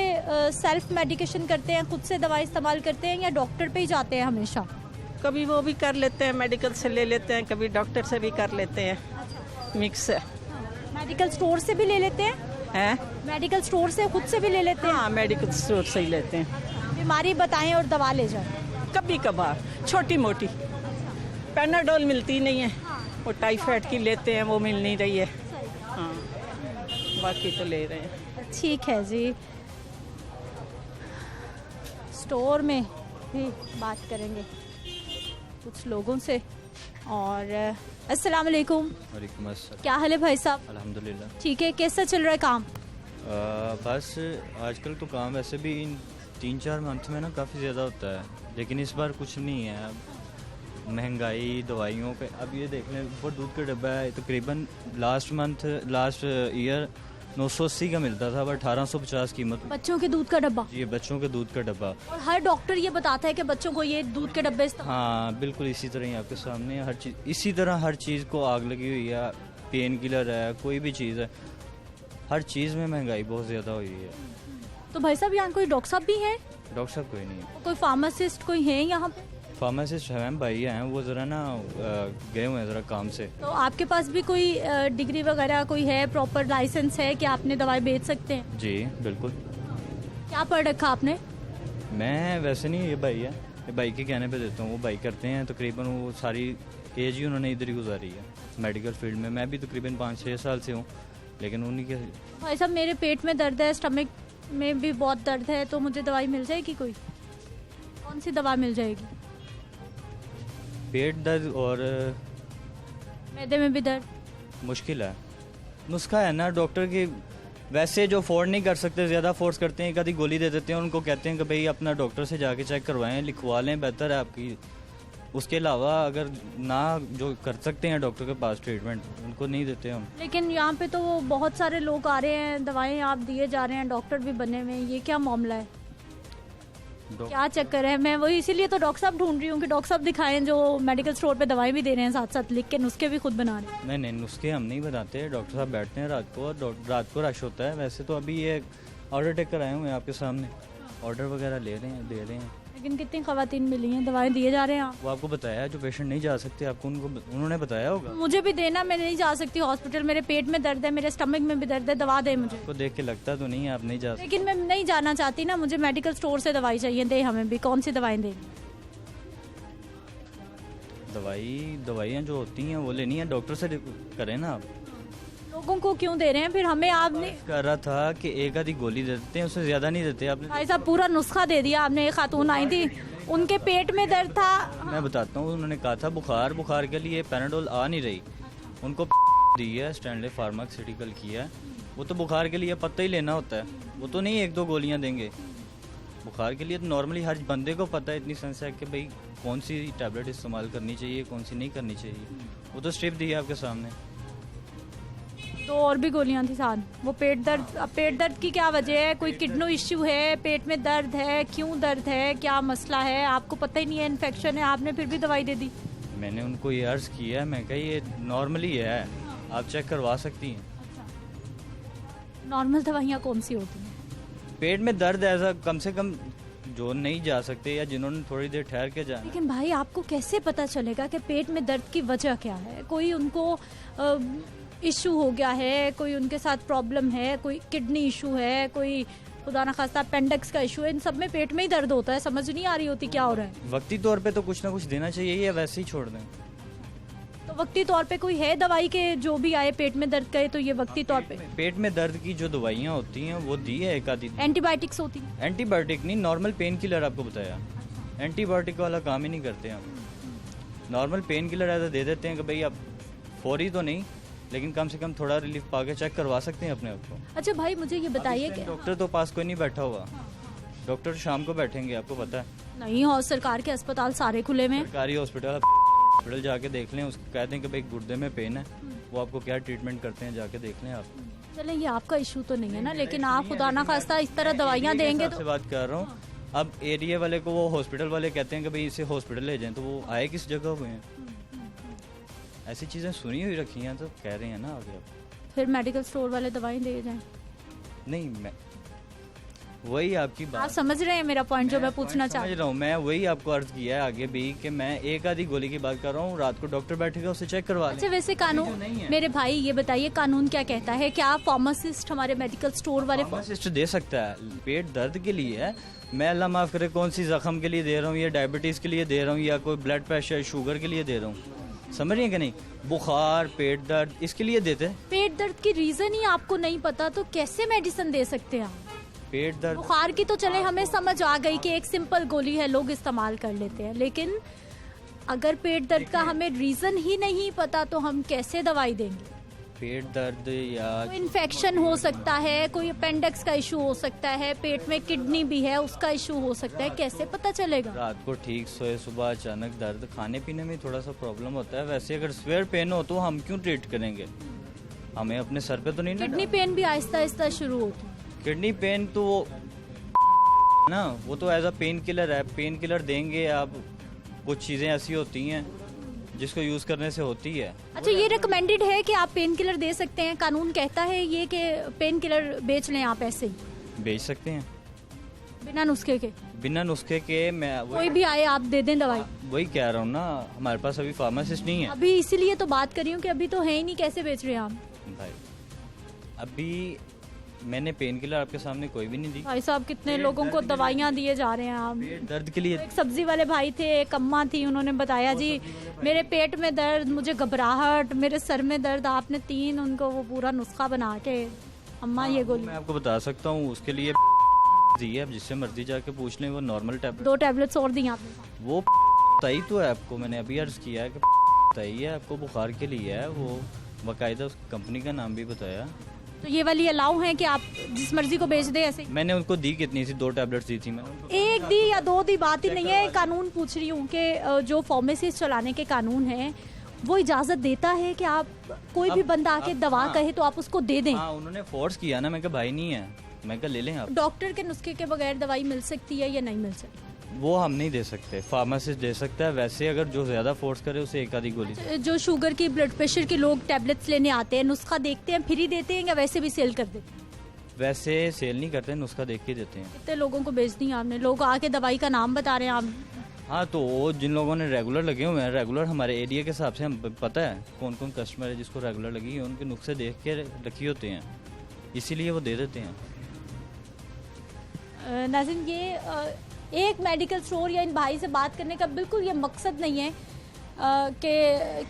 सेल्फ मेडिकेशन करते हैं, खुद से दवा इस्तेमाल करते हैं या डॉक्टर पे ही जाते हैं हमेशा? कभी वो भी कर लेते हैं, मेडिकल से ले लेते हैं, कभी डॉक्टर से भी कर लेते हैं। मिक्स है। मेडिकल स्टोर से भी ले लेते हैं? मेडिकल स्टोर से खुद से भी ले लेते हैं? हाँ, मेडिकल स्टोर से ही लेते हैं। बीमारी बताएं और दवा ले जाएं। कभी कभार छोटी मोटी, पैनाडोल मिलती नहीं है, वो टाइफाइड की लेते हैं, वो मिल नहीं रही है। हाँ, बाकी तो ले रहे हैं। ठीक है जी, स्टोर में भी बात करेंगे कुछ लोगों से। और अस्सलाम वालेकुम। वालेकुम अस्सलाम। क्या हाल है भाई साहब? अल्हम्दुलिल्लाह। ठीक है, कैसा चल रहा है काम? बस आजकल तो काम वैसे भी इन 3-4 मंथ में ना काफ़ी ज़्यादा होता है, लेकिन इस बार कुछ नहीं है। अब महंगाई, दवाइयों पे, अब ये देख लें ऊपर दूध का डब्बा है तकरीबन लास्ट ईयर 980 का मिलता था, अब 1850 कीमत। बच्चों के दूध का डब्बा? ये बच्चों के दूध का डब्बा। और हर डॉक्टर ये बताता है कि बच्चों को ये दूध के डब्बे हाँ बिल्कुल इसी तरह ही आपके सामने हर चीज़, इसी तरह हर चीज़ को आग लगी हुई है। पेन किलर है, कोई भी चीज़ है, हर चीज़ में महंगाई बहुत ज़्यादा हुई है। तो भाई साहब यहाँ कोई डॉक्टर साहब भी है? डॉक्टर साहब कोई नहीं है। कोई फार्मासिस्ट कोई है यहाँ पे? फार्मासिस्ट है मैम, भाई हैं वो ज़रा ना गए हुए हैं ज़रा काम से। तो आपके पास भी कोई डिग्री वगैरह कोई है, प्रॉपर लाइसेंस है कि आपने दवाई बेच सकते हैं? जी बिल्कुल। क्या पढ़ रखा आपने? मैं वैसे नहीं, ये भाई है, ये भाई के कहने पे देता हूँ। वो भाई करते हैं तकरीबन, वो सारी एज ही उन्होंने इधर ही गुजारी है मेडिकल फील्ड में। मैं भी तकरीबन 5-6 साल से हूँ, लेकिन उन्हीं के। भाई साहब मेरे पेट में दर्द है, स्टमक में भी बहुत दर्द है, तो मुझे दवाई मिल जाएगी कोई? कौन सी दवा मिल जाएगी? पेट दर्द और मैदे में भी दर्द? मुश्किल है। नुस्खा है ना डॉक्टर की, वैसे जो अफोर्ड नहीं कर सकते ज़्यादा फोर्स करते हैं, कभी गोली दे देते हैं, उनको कहते हैं कि भाई अपना डॉक्टर से जाके चेक करवाएं, लिखवा लें, बेहतर है आपकी। उसके अलावा अगर ना जो कर सकते हैं डॉक्टर के पास ट्रीटमेंट, उनको नहीं देते हम। लेकिन यहाँ पे तो बहुत सारे लोग आ रहे हैं, दवाएं आप दिए जा रहे हैं, डॉक्टर भी बने हुए हैं, ये क्या मामला है? क्या चक्कर है? मैं वही इसीलिए तो डॉक्टर साहब ढूंढ रही हूँ कि डॉक्टर साहब दिखाएं जो मेडिकल स्टोर पे दवाएं भी दे रहे हैं, साथ साथ लिख के नुस्खे भी खुद बना रहे हैं। नहीं, नुस्खे हम नहीं बनाते, डॉक्टर साहब बैठते हैं रात को, और रात को रश होता है। वैसे तो अभी ये ऑर्डर टेक कर आए हुए हैं आपके सामने, ऑर्डर वगैरह ले रहे हैं, दे रहे हैं। लेकिन कितनी खवातीन मिली हैं, दवाएं दिए जा रहे हैं आप? वो आपको बताया, जो पेशेंट नहीं जा सकते आपको उन्होंने बताया होगा। मुझे भी देना, मैं नहीं जा सकती हॉस्पिटल, मेरे पेट में दर्द है, मेरे स्टमक में भी दर्द है, दवा दे मुझे। को देख के लगता तो नहीं है आप नहीं जा सकते। लेकिन मैं नहीं जाना चाहती ना, मुझे मेडिकल स्टोर से दवाई चाहिए, दे हमें भी। कौन सी दवाएं दें? दवाइयाँ जो होती हैं वो लेनी है, डॉक्टर से करें ना आप। लोगों को क्यों दे रहे हैं फिर? हमें आपने कर रहा था कि एक आधी गोली दे देते हैं, उससे ज्यादा नहीं देते आपने। भाई साहब पूरा नुस्खा दे दिया आपने। एक खातून आई थी, उनके पेट में दर्द था। मैं बताता हूँ, उन्होंने कहा था बुखार के लिए पैनाडोल आ नहीं रही, उनको दी है, स्टैनले फार्मास्यूटिकल की है। वो तो बुखार के लिए पत्ता ही लेना होता है, वो तो नहीं 1-2 गोलियाँ देंगे। बुखार के लिए तो नॉर्मली हर बंदे को पता है, इतनी सेंस है कि भाई कौन सी टैबलेट इस्तेमाल करनी चाहिए, कौन सी नहीं करनी चाहिए। वो तो स्ट्रिप दी है आपके सामने। तो और भी गोलियां थी साथ। वो पेट दर्द, अब पेट दर्द की क्या वजह है? कोई किडनी इश्यू है, पेट में दर्द है, क्यों दर्द है, क्या मसला है? आपको पता ही नहीं है इन्फेक्शन है, आपने फिर भी दवाई दे दी। मैंने उनको ये अर्ज किया है, मैं कहा ये नॉर्मली है, आप चेक करवा सकती हैं। नॉर्मल दवाइयाँ कौन सी होती हैं? पेट में दर्द ऐसा कम से कम जो नहीं जा सकते या जिन्होंने थोड़ी देर ठहर के जाना। लेकिन भाई आपको कैसे पता चलेगा कि पेट में दर्द की वजह क्या है? कोई उनको इशू हो गया है, कोई उनके साथ प्रॉब्लम है, कोई किडनी इशू है, कोई खुदा ना खास्ता अपेंडिक्स का इशू है, इन सब में पेट में ही दर्द होता है, समझ नहीं आ रही होती क्या हो रहा है। वक्ती तौर पे तो कुछ ना कुछ देना चाहिए या वैसे ही छोड़ दें? तो वक्ती तौर पे कोई है दवाई के जो भी आए पेट में दर्द का, तो ये वक्ती तौर पे पेट में दर्द की जो दवाइयाँ होती हैं वो दी है एक आधी। एंटीबायोटिक्स होती हैं? एंटीबायोटिक नहीं, नॉर्मल पेन किलर आपको बताया। एंटीबायोटिक वाला काम ही नहीं करते हम। नॉर्मल पेन किलर ऐसा दे देते हैं कि भाई आप फौरी तो नहीं, लेकिन कम से कम थोड़ा रिलीफ पाके चेक करवा सकते हैं अपने आप को। अच्छा भाई मुझे ये बताइए कि डॉक्टर तो पास कोई नहीं बैठा हुआ, डॉक्टर शाम को बैठेंगे, आपको पता है। नहीं, और सरकार के अस्पताल सारे खुले में। सरकारी हॉस्पिटल जाके देख लें, उसको कहते हैं कि भाई गुर्दे में पेन है, वो आपको क्या ट्रीटमेंट करते हैं जाके देख लें आप। चलें, ये आपका इशू तो नहीं है ना, लेकिन आप खुदा ना खास्ता इस तरह दवाइयाँ देंगे तो। बात कर रहा हूँ, अब एरिया वाले को वो हॉस्पिटल वाले कहते हैं कि भाई इसे हॉस्पिटल ले जाएं, तो वो आए किस जगह हुए हैं? ऐसी चीज़ें सुनी हुई रखी हैं तो कह रहे हैं ना आगे आप। फिर मेडिकल स्टोर वाले दवाई दे जाएं? नहीं, मैं वही आपकी आप बात समझ रहे हैं मेरा पॉइंट जो मैं पूछना चाह समझ रहा हूँ। मैं वही आपको अर्ज किया है आगे भी कि मैं एक आधी गोली की बात कर रहा हूँ, रात को डॉक्टर बैठेगा उसे चेक करवा लें। अच्छा वैसे कानून, मेरे भाई ये बताइए कानून क्या कहता है? क्या फार्मासिस्ट हमारे मेडिकल स्टोर वाले फार्मासिस्ट दे सकता है? पेट दर्द के लिए है, मैं अल्लाह माफ़ करे कौन सी जख्म के लिए दे रहा हूँ, या डायबिटीज़ के लिए दे रहा हूँ, या कोई ब्लड प्रेशर शुगर के लिए दे रहा हूँ, समझ रही है कि नहीं? बुखार, पेट दर्द, इसके लिए देते हैं। पेट दर्द की रीजन ही आपको नहीं पता तो कैसे मेडिसिन दे सकते हैं आप? पेट दर्द, बुखार की तो चले हमें समझ आ गई कि एक सिंपल गोली है, लोग इस्तेमाल कर लेते हैं, लेकिन अगर पेट दर्द का हमें रीजन ही नहीं पता तो हम कैसे दवाई देंगे? पेट दर्द या कोई इन्फेक्शन हो सकता है, कोई अपेंडिक्स का इशू हो सकता है, पेट में किडनी भी है उसका इशू हो सकता है, कैसे पता चलेगा? रात को ठीक सोए, सुबह अचानक दर्द, खाने पीने में थोड़ा सा प्रॉब्लम होता है। वैसे अगर स्वेयर पेन हो तो हम क्यों ट्रीट करेंगे? हमें अपने सर पे तो नहीं ना। किडनी पेन भी आहिस्ता आहिस्ता शुरू होती है। किडनी पेन तो वो ना, वो तो एज अ पेन किलर है, पेन किलर देंगे आप। कुछ चीज़ें ऐसी होती हैं जिसको यूज़ करने से होती है। अच्छा, ये रिकमेंडेड है कि आप पेन किलर दे सकते हैं? कानून कहता है ये कि पेन किलर बेच लें आप ऐसे ही? बेच सकते हैं बिना नुस्खे के? बिना नुस्खे के। मैं कोई भी आए आप दे दें दवाई? वही कह रहा हूँ ना, हमारे पास अभी फार्मासिस्ट नहीं है अभी, इसीलिए तो बात कर रही हूँ कि अभी तो है ही नहीं, कैसे बेच रहे हैं आप? भाई अभी मैंने पेन किलर आपके सामने कोई भी नहीं दी। भाई साहब कितने लोगों को दवाइयाँ दिए जा रहे हैं आप। पेट दर्द के लिए एक सब्जी वाले भाई थे, एक अम्मा थी, उन्होंने बताया जी मेरे पेट में दर्द, मुझे घबराहट, मेरे सर में दर्द, आपने 3 उनको वो पूरा नुस्खा बना के, अम्मा ये गोली। मैं आपको बता सकता हूँ उसके लिए दी है, अब जिससे मर्जी जाके पूछ लें, वो नॉर्मल टैबलेट 2 टैबलेट्स और दी आपने। वो तय तो है आपको, मैंने अभी अर्ज किया है कि तय है आपको, बुखार के लिए है वो, बाकायदा उस कंपनी का नाम भी बताया। तो ये वाली अलाउ है कि आप जिस मर्जी को बेच दें ऐसे? मैंने उनको दी कितनी सी, 2 टैबलेट्स दी थी मैंने उनको। 1 दी या 2 दी बात ही नहीं है, कानून पूछ रही हूँ कि जो फार्मेसीज चलाने के कानून है वो इजाज़त देता है कि आप कोई भी बंदा आके दवा कहे तो आप उसको दे दें। हाँ, उन्होंने फोर्स किया ना, मैं कहा भाई नहीं है, मैं कहा ले लें आप। डॉक्टर के नुस्खे के बगैर दवाई मिल सकती है या नहीं मिल सकती? वो हम नहीं दे सकते, फार्मासिस्ट दे सकता है। वैसे अगर जो ज़्यादा फोर्स करे उसे एक आधी गोली। जो शुगर की, ब्लड प्रेशर के लोग टैबलेट्स लेने आते हैं, नुस्खा देखते हैं फ्री देते हैं या वैसे भी सेल कर देते हैं? वैसे सेल नहीं करते, नुस्खा देख के देते हैं। कितने लोगों को बेच दी आपने? लोग आके दवाई का नाम बता रहे हैं आप। हाँ, तो वो जिन लोगों ने रेगुलर लगे हुए हैं, रेगुलर हमारे एरिया के हिसाब से हम पता है कौन कौन कस्टमर है जिसको रेगुलर लगी है, उनके नुस्खे देख के रखे होते हैं, इसीलिए वो दे देते हैं। नाज़रीन, ये एक मेडिकल स्टोर या इन भाई से बात करने का बिल्कुल ये मकसद नहीं है कि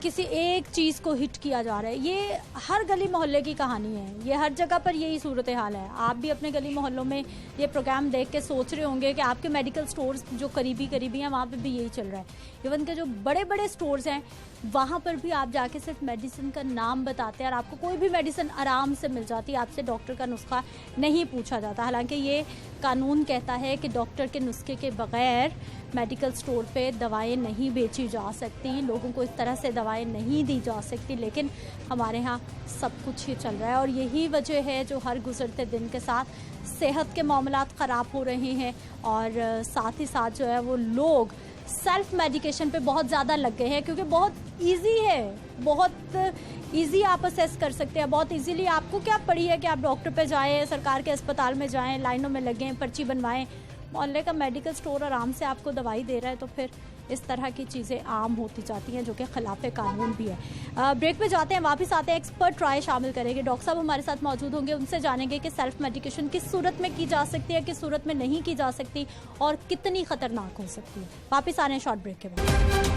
किसी एक चीज़ को हिट किया जा रहा है। ये हर गली मोहल्ले की कहानी है, ये हर जगह पर यही सूरत हाल है। आप भी अपने गली मोहल्लों में ये प्रोग्राम देख के सोच रहे होंगे कि आपके मेडिकल स्टोर्स जो करीबी हैं वहाँ पे भी यही चल रहा है। इवन के जो बड़े बड़े स्टोर्स हैं वहाँ पर भी आप जाके सिर्फ मेडिसिन का नाम बताते हैं और आपको कोई भी मेडिसिन आराम से मिल जाती है, आपसे डॉक्टर का नुस्खा नहीं पूछा जाता। हालांकि ये कानून कहता है कि डॉक्टर के नुस्खे के बगैर मेडिकल स्टोर पे दवाएं नहीं बेची जा सकती, लोगों को इस तरह से दवाएं नहीं दी जा सकती, लेकिन हमारे यहाँ सब कुछ ही चल रहा है। और यही वजह है जो हर गुजरते दिन के साथ सेहत के मामलात ख़राब हो रहे हैं और साथ ही साथ जो है वो लोग सेल्फ मेडिकेशन पे बहुत ज़्यादा लग गए हैं, क्योंकि बहुत इजी है, बहुत इजी आप असेस कर सकते हैं। बहुत इजीली आपको क्या पड़ी है कि आप डॉक्टर पे जाएं, सरकार के अस्पताल में जाएं, लाइनों में लगें, पर्ची बनवाएं। मोहल्ले का मेडिकल स्टोर आराम से आपको दवाई दे रहा है, तो फिर इस तरह की चीज़ें आम होती जाती हैं जो कि खिलाफ कानून भी है। ब्रेक पे जाते हैं, वापस आते हैं, एक्सपर्ट राय शामिल करेंगे। डॉक्टर साहब हमारे साथ मौजूद होंगे, उनसे जानेंगे कि सेल्फ मेडिकेशन किस सूरत में की जा सकती है, किस सूरत में नहीं की जा सकती और कितनी खतरनाक हो सकती है। वापस आ रहे हैं शॉर्ट ब्रेक के बाद।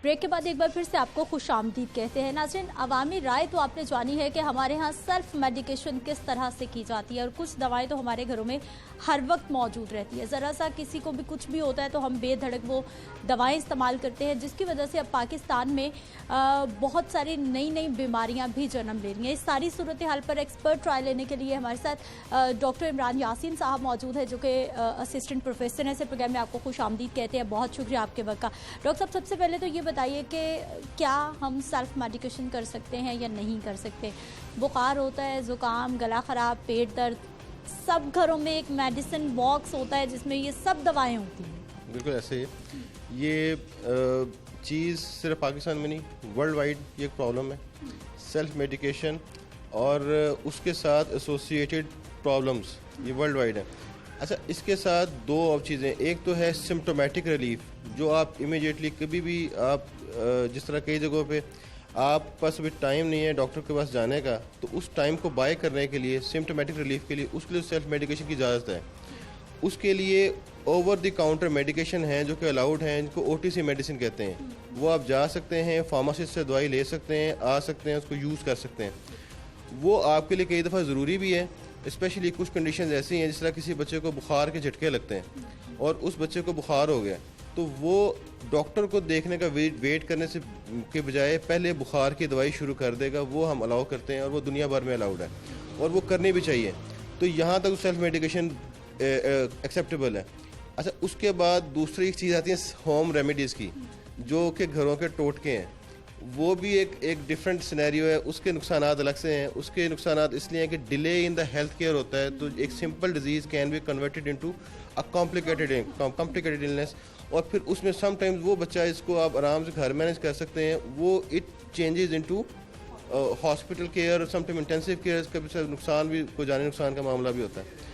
ब्रेक के बाद एक बार फिर से आपको खुशामदीद कहते हैं। नाज़रीन, अवामी राय तो आपने जानी है कि हमारे यहाँ सेल्फ मेडिकेशन किस तरह से की जाती है और कुछ दवाएं तो हमारे घरों में हर वक्त मौजूद रहती है। ज़रा सा किसी को भी कुछ भी होता है तो हम बेधड़क वो दवाएं इस्तेमाल करते हैं, जिसकी वजह से अब पाकिस्तान में बहुत सारी नई नई बीमारियाँ भी जन्म ले रही हैं। इस सारी सूरत हाल पर एक्सपर्ट राय लेने के लिए हमारे साथ डॉक्टर इमरान यासीन साहब मौजूद है, जो कि असिस्टेंट प्रोफेसर हैं। इस प्रोग्राम में आपको खुशामदीद कहते हैं, बहुत शुक्रिया आपके वक्त का। डॉक्टर साहब, सबसे पहले तो ये बताइए कि क्या हम सेल्फ मेडिकेशन कर सकते हैं या नहीं कर सकते? बुखार होता है, ज़ुकाम, गला ख़राब, पेट दर्द, सब घरों में एक मेडिसिन बॉक्स होता है जिसमें ये सब दवाएं होती हैं। बिल्कुल ऐसे ही ये चीज़ सिर्फ पाकिस्तान में नहीं, वर्ल्ड वाइड ये एक प्रॉब्लम है, सेल्फ मेडिकेशन और उसके साथ एसोसिएटेड प्रॉब्लम्स, ये वर्ल्ड वाइड है। अच्छा, इसके साथ दो और चीज़ें, एक तो है सिम्टोमेटिक रिलीफ, जो आप इमीडिएटली कभी भी आप जिस तरह कई जगहों पे आप पास अभी टाइम नहीं है डॉक्टर के पास जाने का, तो उस टाइम को बाय करने के लिए सिम्टोमेटिक रिलीफ के लिए उसके लिए सेल्फ मेडिकेशन की इजाज़त है। उसके लिए ओवर द काउंटर मेडिकेशन हैं जो कि अलाउड हैं, इनको OTC मेडिसिन कहते हैं। वो आप जा सकते हैं, फार्मासिस्ट से दवाई ले सकते हैं, आ सकते हैं, उसको यूज़ कर सकते हैं। वो आपके लिए कई दफ़ा ज़रूरी भी है, स्पेशली कुछ कंडीशन ऐसी हैं जिस तरह किसी बच्चे को बुखार के झटके लगते हैं और उस बच्चे को बुखार हो गया, तो वो डॉक्टर को देखने का वेट करने से के बजाय पहले बुखार की दवाई शुरू कर देगा, वो हम अलाउ करते हैं और वो दुनिया भर में अलाउड है और वो करनी भी चाहिए। तो यहाँ तक सेल्फ मेडिकेशन एक्सेप्टेबल है। अच्छा, उसके बाद दूसरी चीज़ आती है होम रेमेडीज़ की, जो कि घरों के टोटके हैं, वो भी एक डिफरेंट सिनेरियो है। उसके नुकसान अलग से हैं। उसके नुकसान इसलिए हैं कि delay in the health care होता है, तो एक simple disease can be converted into a complicated illness, और फिर उसमें समटाइम्स वो बच्चा जिसको आप आराम से घर मैनेज कर सकते हैं, वो it changes into hospital care, sometime intensive care, कभी नुकसान भी, कोई जाने नुकसान का मामला भी होता है।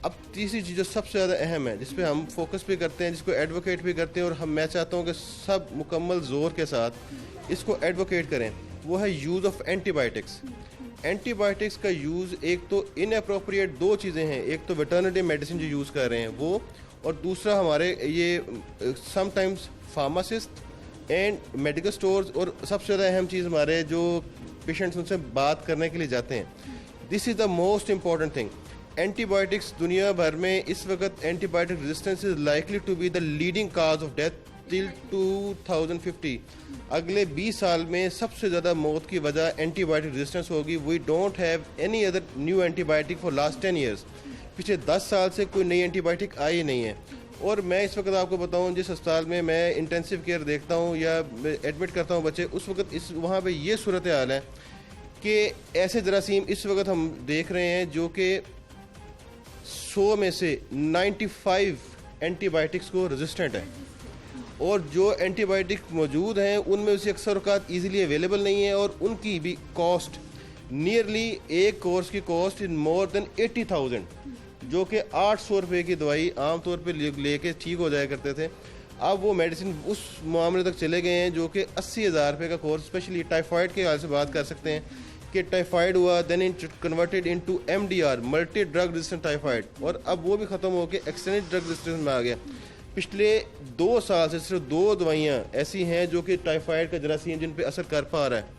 अब तीसरी चीज़ जो सबसे ज़्यादा अहम है, जिस पे हम फोकस भी करते हैं, जिसको एडवोकेट भी करते हैं, और मैं चाहता हूँ कि सब मुकम्मल ज़ोर के साथ इसको एडवोकेट करें, वो है यूज़ ऑफ एंटीबायोटिक्स। एंटीबायोटिक्स का यूज़ एक तो इनअप्रोप्रिएट, दो चीज़ें हैं, एक तो वेटरनरी मेडिसिन जो यूज़ कर रहे हैं वो, और दूसरा हमारे ये sometimes pharmacist and medical stores, और सबसे ज़्यादा अहम चीज़ हमारे जो पेशेंट्स उनसे बात करने के लिए जाते हैं, this is the most important thing. Antibiotics दुनिया भर में इस वक्त antibiotic resistance is likely to be the leading cause of death till 2050। अगले 20 साल में सबसे ज़्यादा मौत की वजह एंटीबायोटिक रेजिस्टेंस होगी। We don't have any other new antibiotic for last 10 years. पिछले 10 साल से कोई नई एंटीबायोटिक आई नहीं है। और मैं इस वक्त आपको बताऊं, जिस अस्पताल में मैं इंटेंसिव केयर देखता हूं या एडमिट करता हूं बच्चे, उस वक्त इस वहाँ पे ये सूरत हाल है कि ऐसे जरासीम इस वक्त हम देख रहे हैं जो कि 100 में से 95 एंटीबायोटिक्स को रेजिस्टेंट है, और जो एंटीबायोटिक मौजूद हैं उनमें से अक्सर औक़ात ईज़िली अवेलेबल नहीं है, और उनकी भी कॉस्ट नियरली एक कोर्स की कॉस्ट इन मोर देन 80,000, जो कि 800 रुपये की दवाई आमतौर पे लेके ठीक हो जाया करते थे। अब वो मेडिसिन उस मामले तक चले गए हैं जो कि 80,000 रुपये का कोर्स, स्पेशली टाइफाइड के हाल से बात कर सकते हैं कि टाइफाइड हुआ, then it converted into MDR, multi drug resistant typhoid, और अब वो भी ख़त्म होकर एक्सटेंडेड ड्रग रेजिस्टेंस में आ गया। पिछले 2 साल से सिर्फ 2 दवाइयाँ ऐसी हैं जो कि टाइफाइड का जरासीम जिन पे असर कर पा रहा है,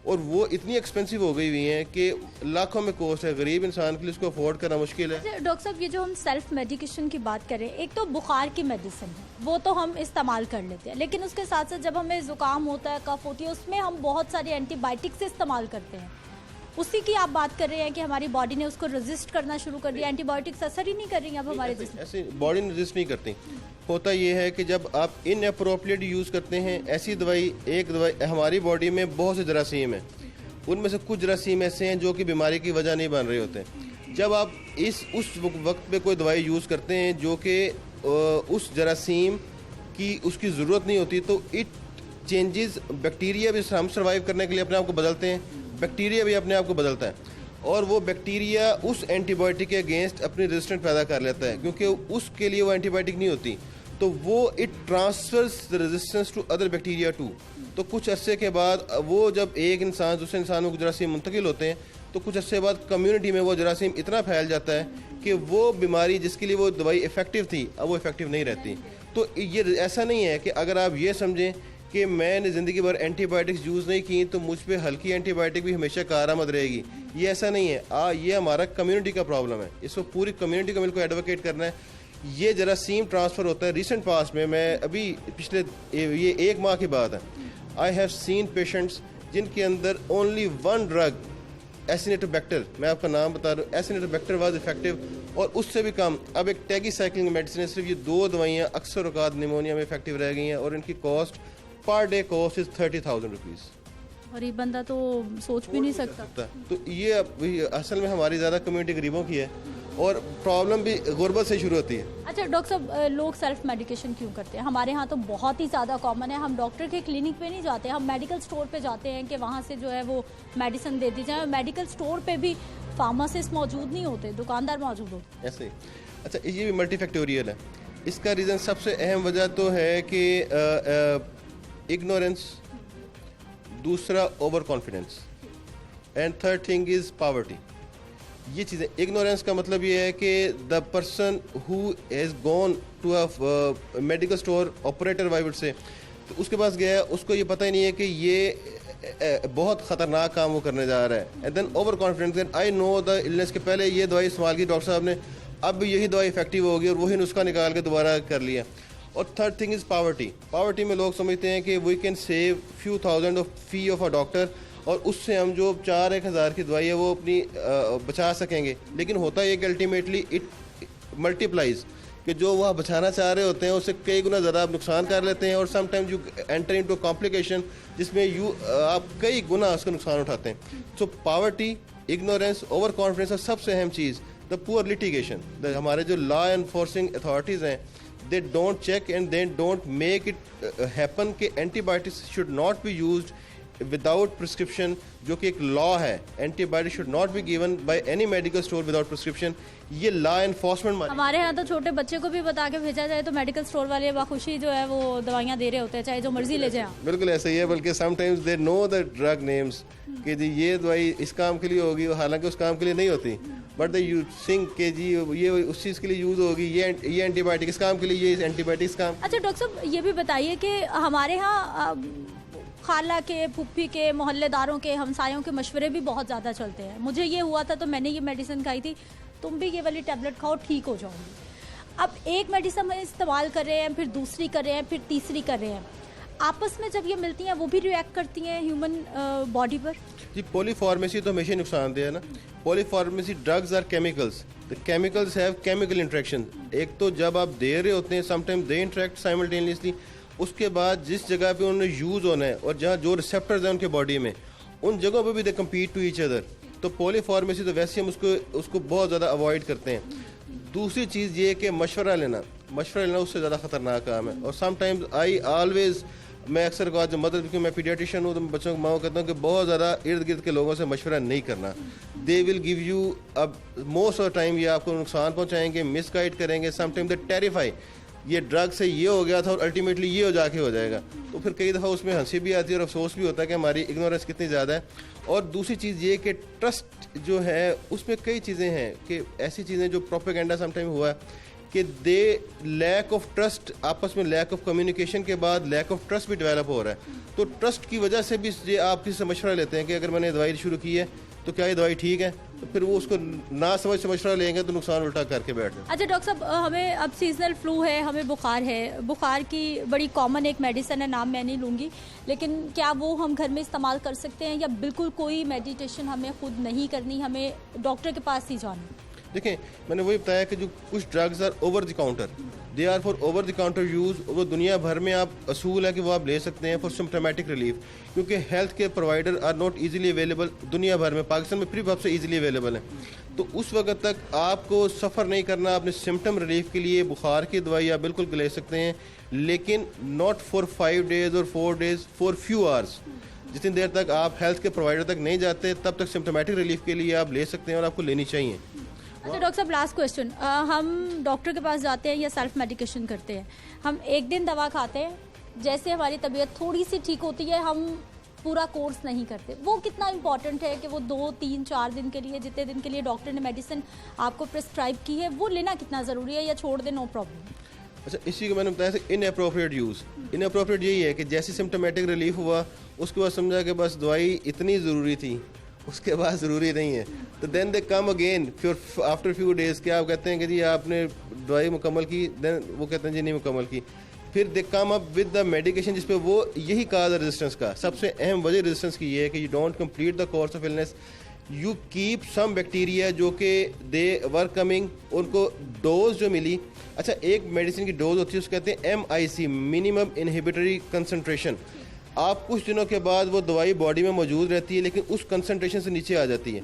और वो इतनी एक्सपेंसिव हो गई हुई हैं कि लाखों में कॉस्ट है। गरीब इंसान के लिए इसको अफोर्ड करना मुश्किल है। डॉक्टर साहब, ये जो हम सेल्फ मेडिकेशन की बात करें, एक तो बुखार की मेडिसिन है, वो तो हम इस्तेमाल कर लेते हैं, लेकिन उसके साथ साथ जब हमें ज़ुकाम होता है, कफ होती है, उसमें हम बहुत सारे एंटीबायोटिक्स इस्तेमाल करते हैं। उसी की आप बात कर रहे हैं कि हमारी बॉडी ने उसको रेजिस्ट करना शुरू कर दिया, एंटीबायोटिक्स असर ही नहीं कर रही हैं अब हमारे जिस्म। ऐसे बॉडी रेजिस्ट नहीं करती। होता ये है कि जब आप इनअप्रोप्रिएट यूज़ करते हैं ऐसी दवाई, एक दवाई, हमारी बॉडी में बहुत से जरासीम हैं, उनमें से कुछ जरासीम ऐसे हैं जो कि बीमारी की वजह नहीं बन रहे होते। जब आप उस वक्त पे कोई दवाई यूज़ करते हैं जो कि उस जरासीम की उसकी ज़रूरत नहीं होती, तो इट चेंजेस बैक्टीरिया भी, हम सर्वाइव करने के लिए अपने आप को बदलते हैं, बैक्टीरिया भी अपने आप को बदलता है, और वो बैक्टीरिया उस एंटीबायोटिक के अगेंस्ट अपनी रेजिस्टेंट पैदा कर लेता है, क्योंकि उसके लिए वो एंटीबायोटिक नहीं होती, तो वो it transfers the resistance to other bacteria too. तो कुछ अरसे के बाद वो जब एक इंसान दूसरे इंसानों को जरासीम मुंतकिल होते हैं, तो कुछ अरसे बाद कम्युनिटी में वो जरासीम इतना फैल जाता है कि वो बीमारी जिसके लिए वो दवाई इफ़ेक्टिव थी, अब वो इफ़ेक्टिव नहीं रहती। तो ये ऐसा नहीं है कि अगर आप ये समझें कि मैंने ज़िंदगी भर एंटीबायोटिक्स यूज़ नहीं की तो मुझ पर हल्की एंटीबायोटिक भी हमेशा कारआमद रहेगी, ये ऐसा नहीं है। ये हमारा कम्युनिटी का प्रॉब्लम है, इसको पूरी कम्युनिटी को मिलकर एडवोकेट करना है। ये जरासीम ट्रांसफ़र होता है रिसेंट पास्ट में, मैं अभी पिछले ये 1 माह की बात है, आई हैव सीन पेशेंट्स जिनके अंदर ओनली 1 ड्रग, एसिनेटोबैक्टर, मैं आपका नाम बता रहा हूँ, एसिनेटोबैक्टर वाज इफेक्टिव, और उससे भी कम अब एक टेगीसाइक्लिन मेडिसिन है, सिर्फ ये 2 दवाइयाँ अक्सर औक़ात निमोनिया में इफेक्टिव रह गई हैं, और इनकी cost per day cost is 30,000 rupees. और ये बंदा तो सोच भी नहीं सकता। तो ये असल में हमारी ज़्यादा कम्युनिटी गरीबों की है, और प्रॉब्लम भी गुर्बत से शुरू होती है। अच्छा डॉक्टर साहब, लोग सेल्फ मेडिकेशन क्यों करते हैं? हमारे यहाँ तो बहुत ही ज़्यादा कॉमन है। हम डॉक्टर के क्लिनिक पे नहीं जाते, हम मेडिकल स्टोर पे जाते हैं कि वहाँ से जो है वो मेडिसिन दे दी जाए। मेडिकल स्टोर पे भी फार्मासिस्ट मौजूद नहीं होते, दुकानदार मौजूद होते ऐसे। अच्छा, ये भी मल्टीफैक्टोरियल है। इसका रीज़न सबसे अहम वजह तो है कि इग्नोरेंस, दूसरा over confidence, and third thing is poverty. ये चीज़ें, इग्नोरेंस का मतलब ये है कि the person who has gone to a medical store operator, I would say, तो उसके पास गया, उसको ये पता ही नहीं है कि ये बहुत ख़तरनाक काम वो करने जा रहा है। And then over confidence, then I know the illness के पहले ये दवाई इस्तेमाल की डॉक्टर साहब ने, अब यही दवाई इफेक्टिव होगी, और वही नुस्खा निकाल के दोबारा कर लिया। और third thing is poverty. Poverty में लोग समझते हैं कि we can save few thousand of fee of a doctor, और उससे हम जो 4-1 की दवाई है वो अपनी बचा सकेंगे, लेकिन होता है कि अल्टीमेटली इट मल्टीप्लाइज, कि जो वह बचाना चाह रहे होते हैं उससे कई गुना ज़्यादा आप नुकसान कर लेते हैं, और sometimes you enter into complication जिसमें आप कई गुना उसका नुकसान उठाते हैं। सो पावर्टी, इग्नोरेंस, ओवर कॉन्फिडेंस, और सबसे अहम चीज़ द पुअर लिटिगेशन। हमारे जो लॉ एनफोर्सिंग अथॉरिटीज़ हैं, they don't check and they don't make it happen कि antibiotics should not be used without prescription, जो कि एक लॉ है। antibiotics should not be given by any medical store without prescription। ये law enforcement हमारे यहाँ तो छोटे बच्चे को भी बता के भेजा जाए तो मेडिकल स्टोर वाले बाखुशी जो है वो दवाइयाँ दे रहे होते हैं, चाहे जो मर्जी ले जाए। बिल्कुल ऐसा ही है, बल्कि sometimes they know the drug names कि जी ये दवाई इस काम के लिए होगी, हालांकि उस काम के लिए नहीं होती, बट दे यू थिंक कि जी ये उस चीज़ के लिए यूज़ होगी, ये एंटीबायोटिक इस काम के लिए, ये एंटीबायोटिक इस काम। अच्छा डॉक्टर साहब ये भी बताइए कि हमारे यहाँ खाला के, फुफ्फी के, मोहल्लेदारों के, हमसायों के मशवरे भी बहुत ज़्यादा चलते हैं। मुझे ये हुआ था तो मैंने ये मेडिसिन खाई थी, तुम भी ये वाली टैबलेट खाओ ठीक हो जाओगी। अब एक मेडिसिन हम इस्तेमाल कर रहे हैं, फिर दूसरी कर रहे हैं, फिर तीसरी कर रहे हैं, आपस में जब ये मिलती हैं वो भी रिएक्ट करती हैं ह्यूमन बॉडी पर? जी पॉलीफार्मेसी तो हमेशा नुकसानदेह है ना। Polypharmacy drugs are chemicals, the chemicals have chemical interaction. एक तो जब आप दे रहे होते हैं समटाइम दे इंट्रैक्ट साइमल्टेनियसली, उसके बाद जिस जगह पे उन्होंने यूज़ होना है और जहाँ जो रिसेप्टर्स हैं उनके बॉडी में, उन जगहों पे भी they compete to each other. तो पॉलीफार्मेसी तो वैसे हम उसको बहुत ज़्यादा अवॉइड करते हैं। दूसरी चीज़ ये कि मशवरा लेना उससे ज़्यादा ख़तरनाक काम है। और समटाइम्स आई ऑलवेज, मैं अक्सर कहा जब मदद, क्योंकि मैं पीडियाट्रिशियन हूँ तो मैं बच्चों को माँ कहता हूँ कि बहुत ज़्यादा इर्द गिर्द के लोगों से मशवरा नहीं करना। दे विल गिव यू, अब मोस्ट ऑफ टाइम ये आपको नुकसान पहुँचाएंगे, मिसगाइड करेंगे, समटाइम दे टेरिफाई, ये ड्रग से ये हो गया था और अल्टीमेटली ये हो जाके हो जाएगा। तो फिर कई दफ़ा उसमें हंसी भी आती है और अफसोस भी होता है कि हमारी इग्नोरेंस कितनी ज़्यादा है। और दूसरी चीज़ ये कि ट्रस्ट जो है उसमें कई चीज़ें हैं कि ऐसी चीज़ें जो प्रोपेगेंडा समटाइम हुआ है कि दे लैक ऑफ ट्रस्ट, आपस में लैक ऑफ कम्युनिकेशन के बाद लैक ऑफ ट्रस्ट भी डेवलप हो रहा है। तो ट्रस्ट की वजह से भी ये आप किसी से मशवरा लेते हैं कि अगर मैंने दवाई शुरू की है तो क्या ये दवाई ठीक है, तो फिर वो उसको ना समझ से मशवरा लेंगे तो नुकसान उल्टा करके बैठ जाए। अच्छा डॉक्टर साहब, हमें अब सीजनल फ्लू है, हमें बुखार है, बुखार की बड़ी कॉमन एक मेडिसिन है, नाम मैं नहीं लूँगी, लेकिन क्या वो हम घर में इस्तेमाल कर सकते हैं या बिल्कुल कोई मेडिटेशन हमें खुद नहीं करनी, हमें डॉक्टर के पास ही जाना? देखें, मैंने वही बताया कि जो कुछ drugs are over the counter, they are for over the counter use. वो दुनिया भर में आप असूल है कि वो आप ले सकते हैं फॉर सिम्टोमेटिक रिलीफ, क्योंकि हेल्थ के provider are not easily available दुनिया भर में, पाकिस्तान में फिर सबसे इजीली अवेलेबल है। तो उस वक्त तक आपको सफ़र नहीं करना, अपने सिम्टम रिलीफ के लिए बुखार की दवाई आप बिल्कुल ले सकते हैं, लेकिन नॉट फॉर 5 days और 4 days, फॉर फ्यू आवर्स। जितनी देर तक आप हेल्थ के प्रोवाइडर तक नहीं जाते तब तक सिम्टोमेटिक रिलीफ के लिए आप ले सकते हैं और आपको लेनी चाहिए। अच्छा डॉक्टर साहब, लास्ट क्वेश्चन, हम डॉक्टर के पास जाते हैं या सेल्फ मेडिकेशन करते हैं, हम एक दिन दवा खाते हैं, जैसे हमारी तबीयत थोड़ी सी ठीक होती है हम पूरा कोर्स नहीं करते, वो कितना इम्पॉर्टेंट है कि वो 2, 3, 4 दिन के लिए, जितने दिन के लिए डॉक्टर ने मेडिसिन आपको प्रिस्क्राइब की है, वो लेना कितना ज़रूरी है, या छोड़ दे नो प्रॉब्लम? अच्छा, इसी को मैंने बताया इनअप्रोप्रिएट यूज़। इनअप्रोप्रिएट यही है कि जैसे सिम्टोमेटिक रिलीफ हुआ उसके बाद समझा कि बस दवाई इतनी ज़रूरी थी, उसके बाद ज़रूरी नहीं है, तो देन दे कम अगेन फिर आफ्टर फ्यू डेज़ के आप कहते हैं कि जी आपने दवाई मुकम्मल की, देन वो कहते हैं जी नहीं मुकम्मल की, फिर they come up with the medication जिस पे वो यही काज है रेजिस्टेंस का। सबसे अहम वजह रेजिस्टेंस की ये है कि you don't complete the course of illness, you keep some bacteria जो कि दे वर कमिंग, उनको डोज जो मिली। अच्छा, एक मेडिसिन की डोज होती है उसको कहते हैं MIC, मिनिमम इनहिबिटरी कंसनट्रेशन। आप कुछ दिनों के बाद वो दवाई बॉडी में मौजूद रहती है लेकिन उस कंसनट्रेशन से नीचे आ जाती है,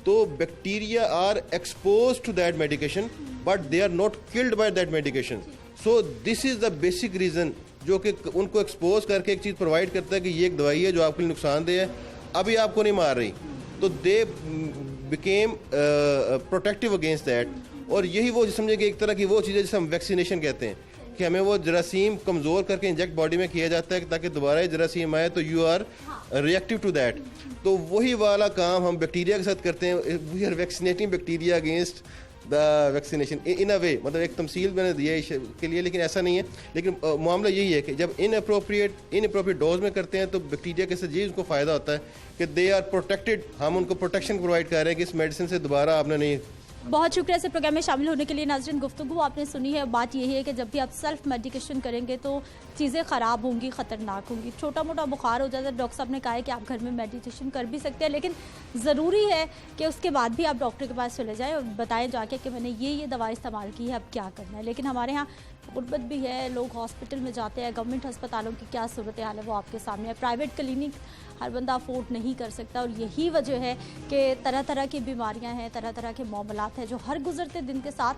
तो bacteria are expose to that medication but they are not killed by that medication. So this is the basic reason जो कि उनको एक्सपोज करके एक चीज़ प्रोवाइड करता है कि ये एक दवाई है जो आपके लिए नुकसानदेह है, अभी आपको नहीं मार रही, तो they became protective against that. और यही वो समझे कि एक तरह की वो चीज़ है जिसे हम वैक्सीनेशन कहते हैं कि हमें वो जरासीम कमज़ोर करके इंजेक्ट बॉडी में किया जाता है ताकि दोबारा ये जरासीम आए तो you are reactive to that. तो वही वाला काम हम बैक्टीरिया के साथ करते हैं, we are vaccinating bacteria against the vaccination in a way. मतलब एक तमसील मैंने दिया के लिए, लेकिन ऐसा नहीं है। लेकिन मामला यही है कि जब इनअप्रोप्रिएट डोज में करते हैं तो बैक्टीरिया के साथ ये उनको फ़ायदा होता है कि दे आर प्रोटेक्टेड, हम उनको प्रोटेक्शन प्रोवाइड कर रहे हैं कि इस मेडिसिन से दोबारा आपने नहीं। बहुत शुक्रिया से प्रोग्राम में शामिल होने के लिए। नाज़रीन, गुफ्तगू आपने सुनी है। बात यही है कि जब भी आप सेल्फ मेडिकेशन करेंगे तो चीज़ें ख़राब होंगी, ख़तरनाक होंगी। छोटा मोटा बुखार हो जाता है, डॉक्टर साहब ने कहा है कि आप घर में मेडिटेशन कर भी सकते हैं, लेकिन ज़रूरी है कि उसके बाद भी आप डॉक्टर के पास चले जाएँ और बताएं जाके कि मैंने ये दवा इस्तेमाल की है, अब क्या करना है। लेकिन हमारे यहाँ गुर्बत भी है, लोग हॉस्पिटल में जाते हैं, गवर्नमेंट अस्पतालों की क्या सूरत हाल है वो आपके सामने है। प्राइवेट क्लिनिक हर बंदा अफोर्ड नहीं कर सकता और यही वजह है कि तरह तरह की बीमारियां हैं, तरह तरह के मामलात हैं जो हर गुजरते दिन के साथ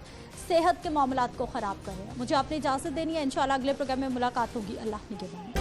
सेहत के मामलात को ख़राब कर रहे हैं। मुझे आपने इजाज़त देनी है, इंशाल्लाह अगले प्रोग्राम में मुलाकात होगी। अल्लाह निगहबान।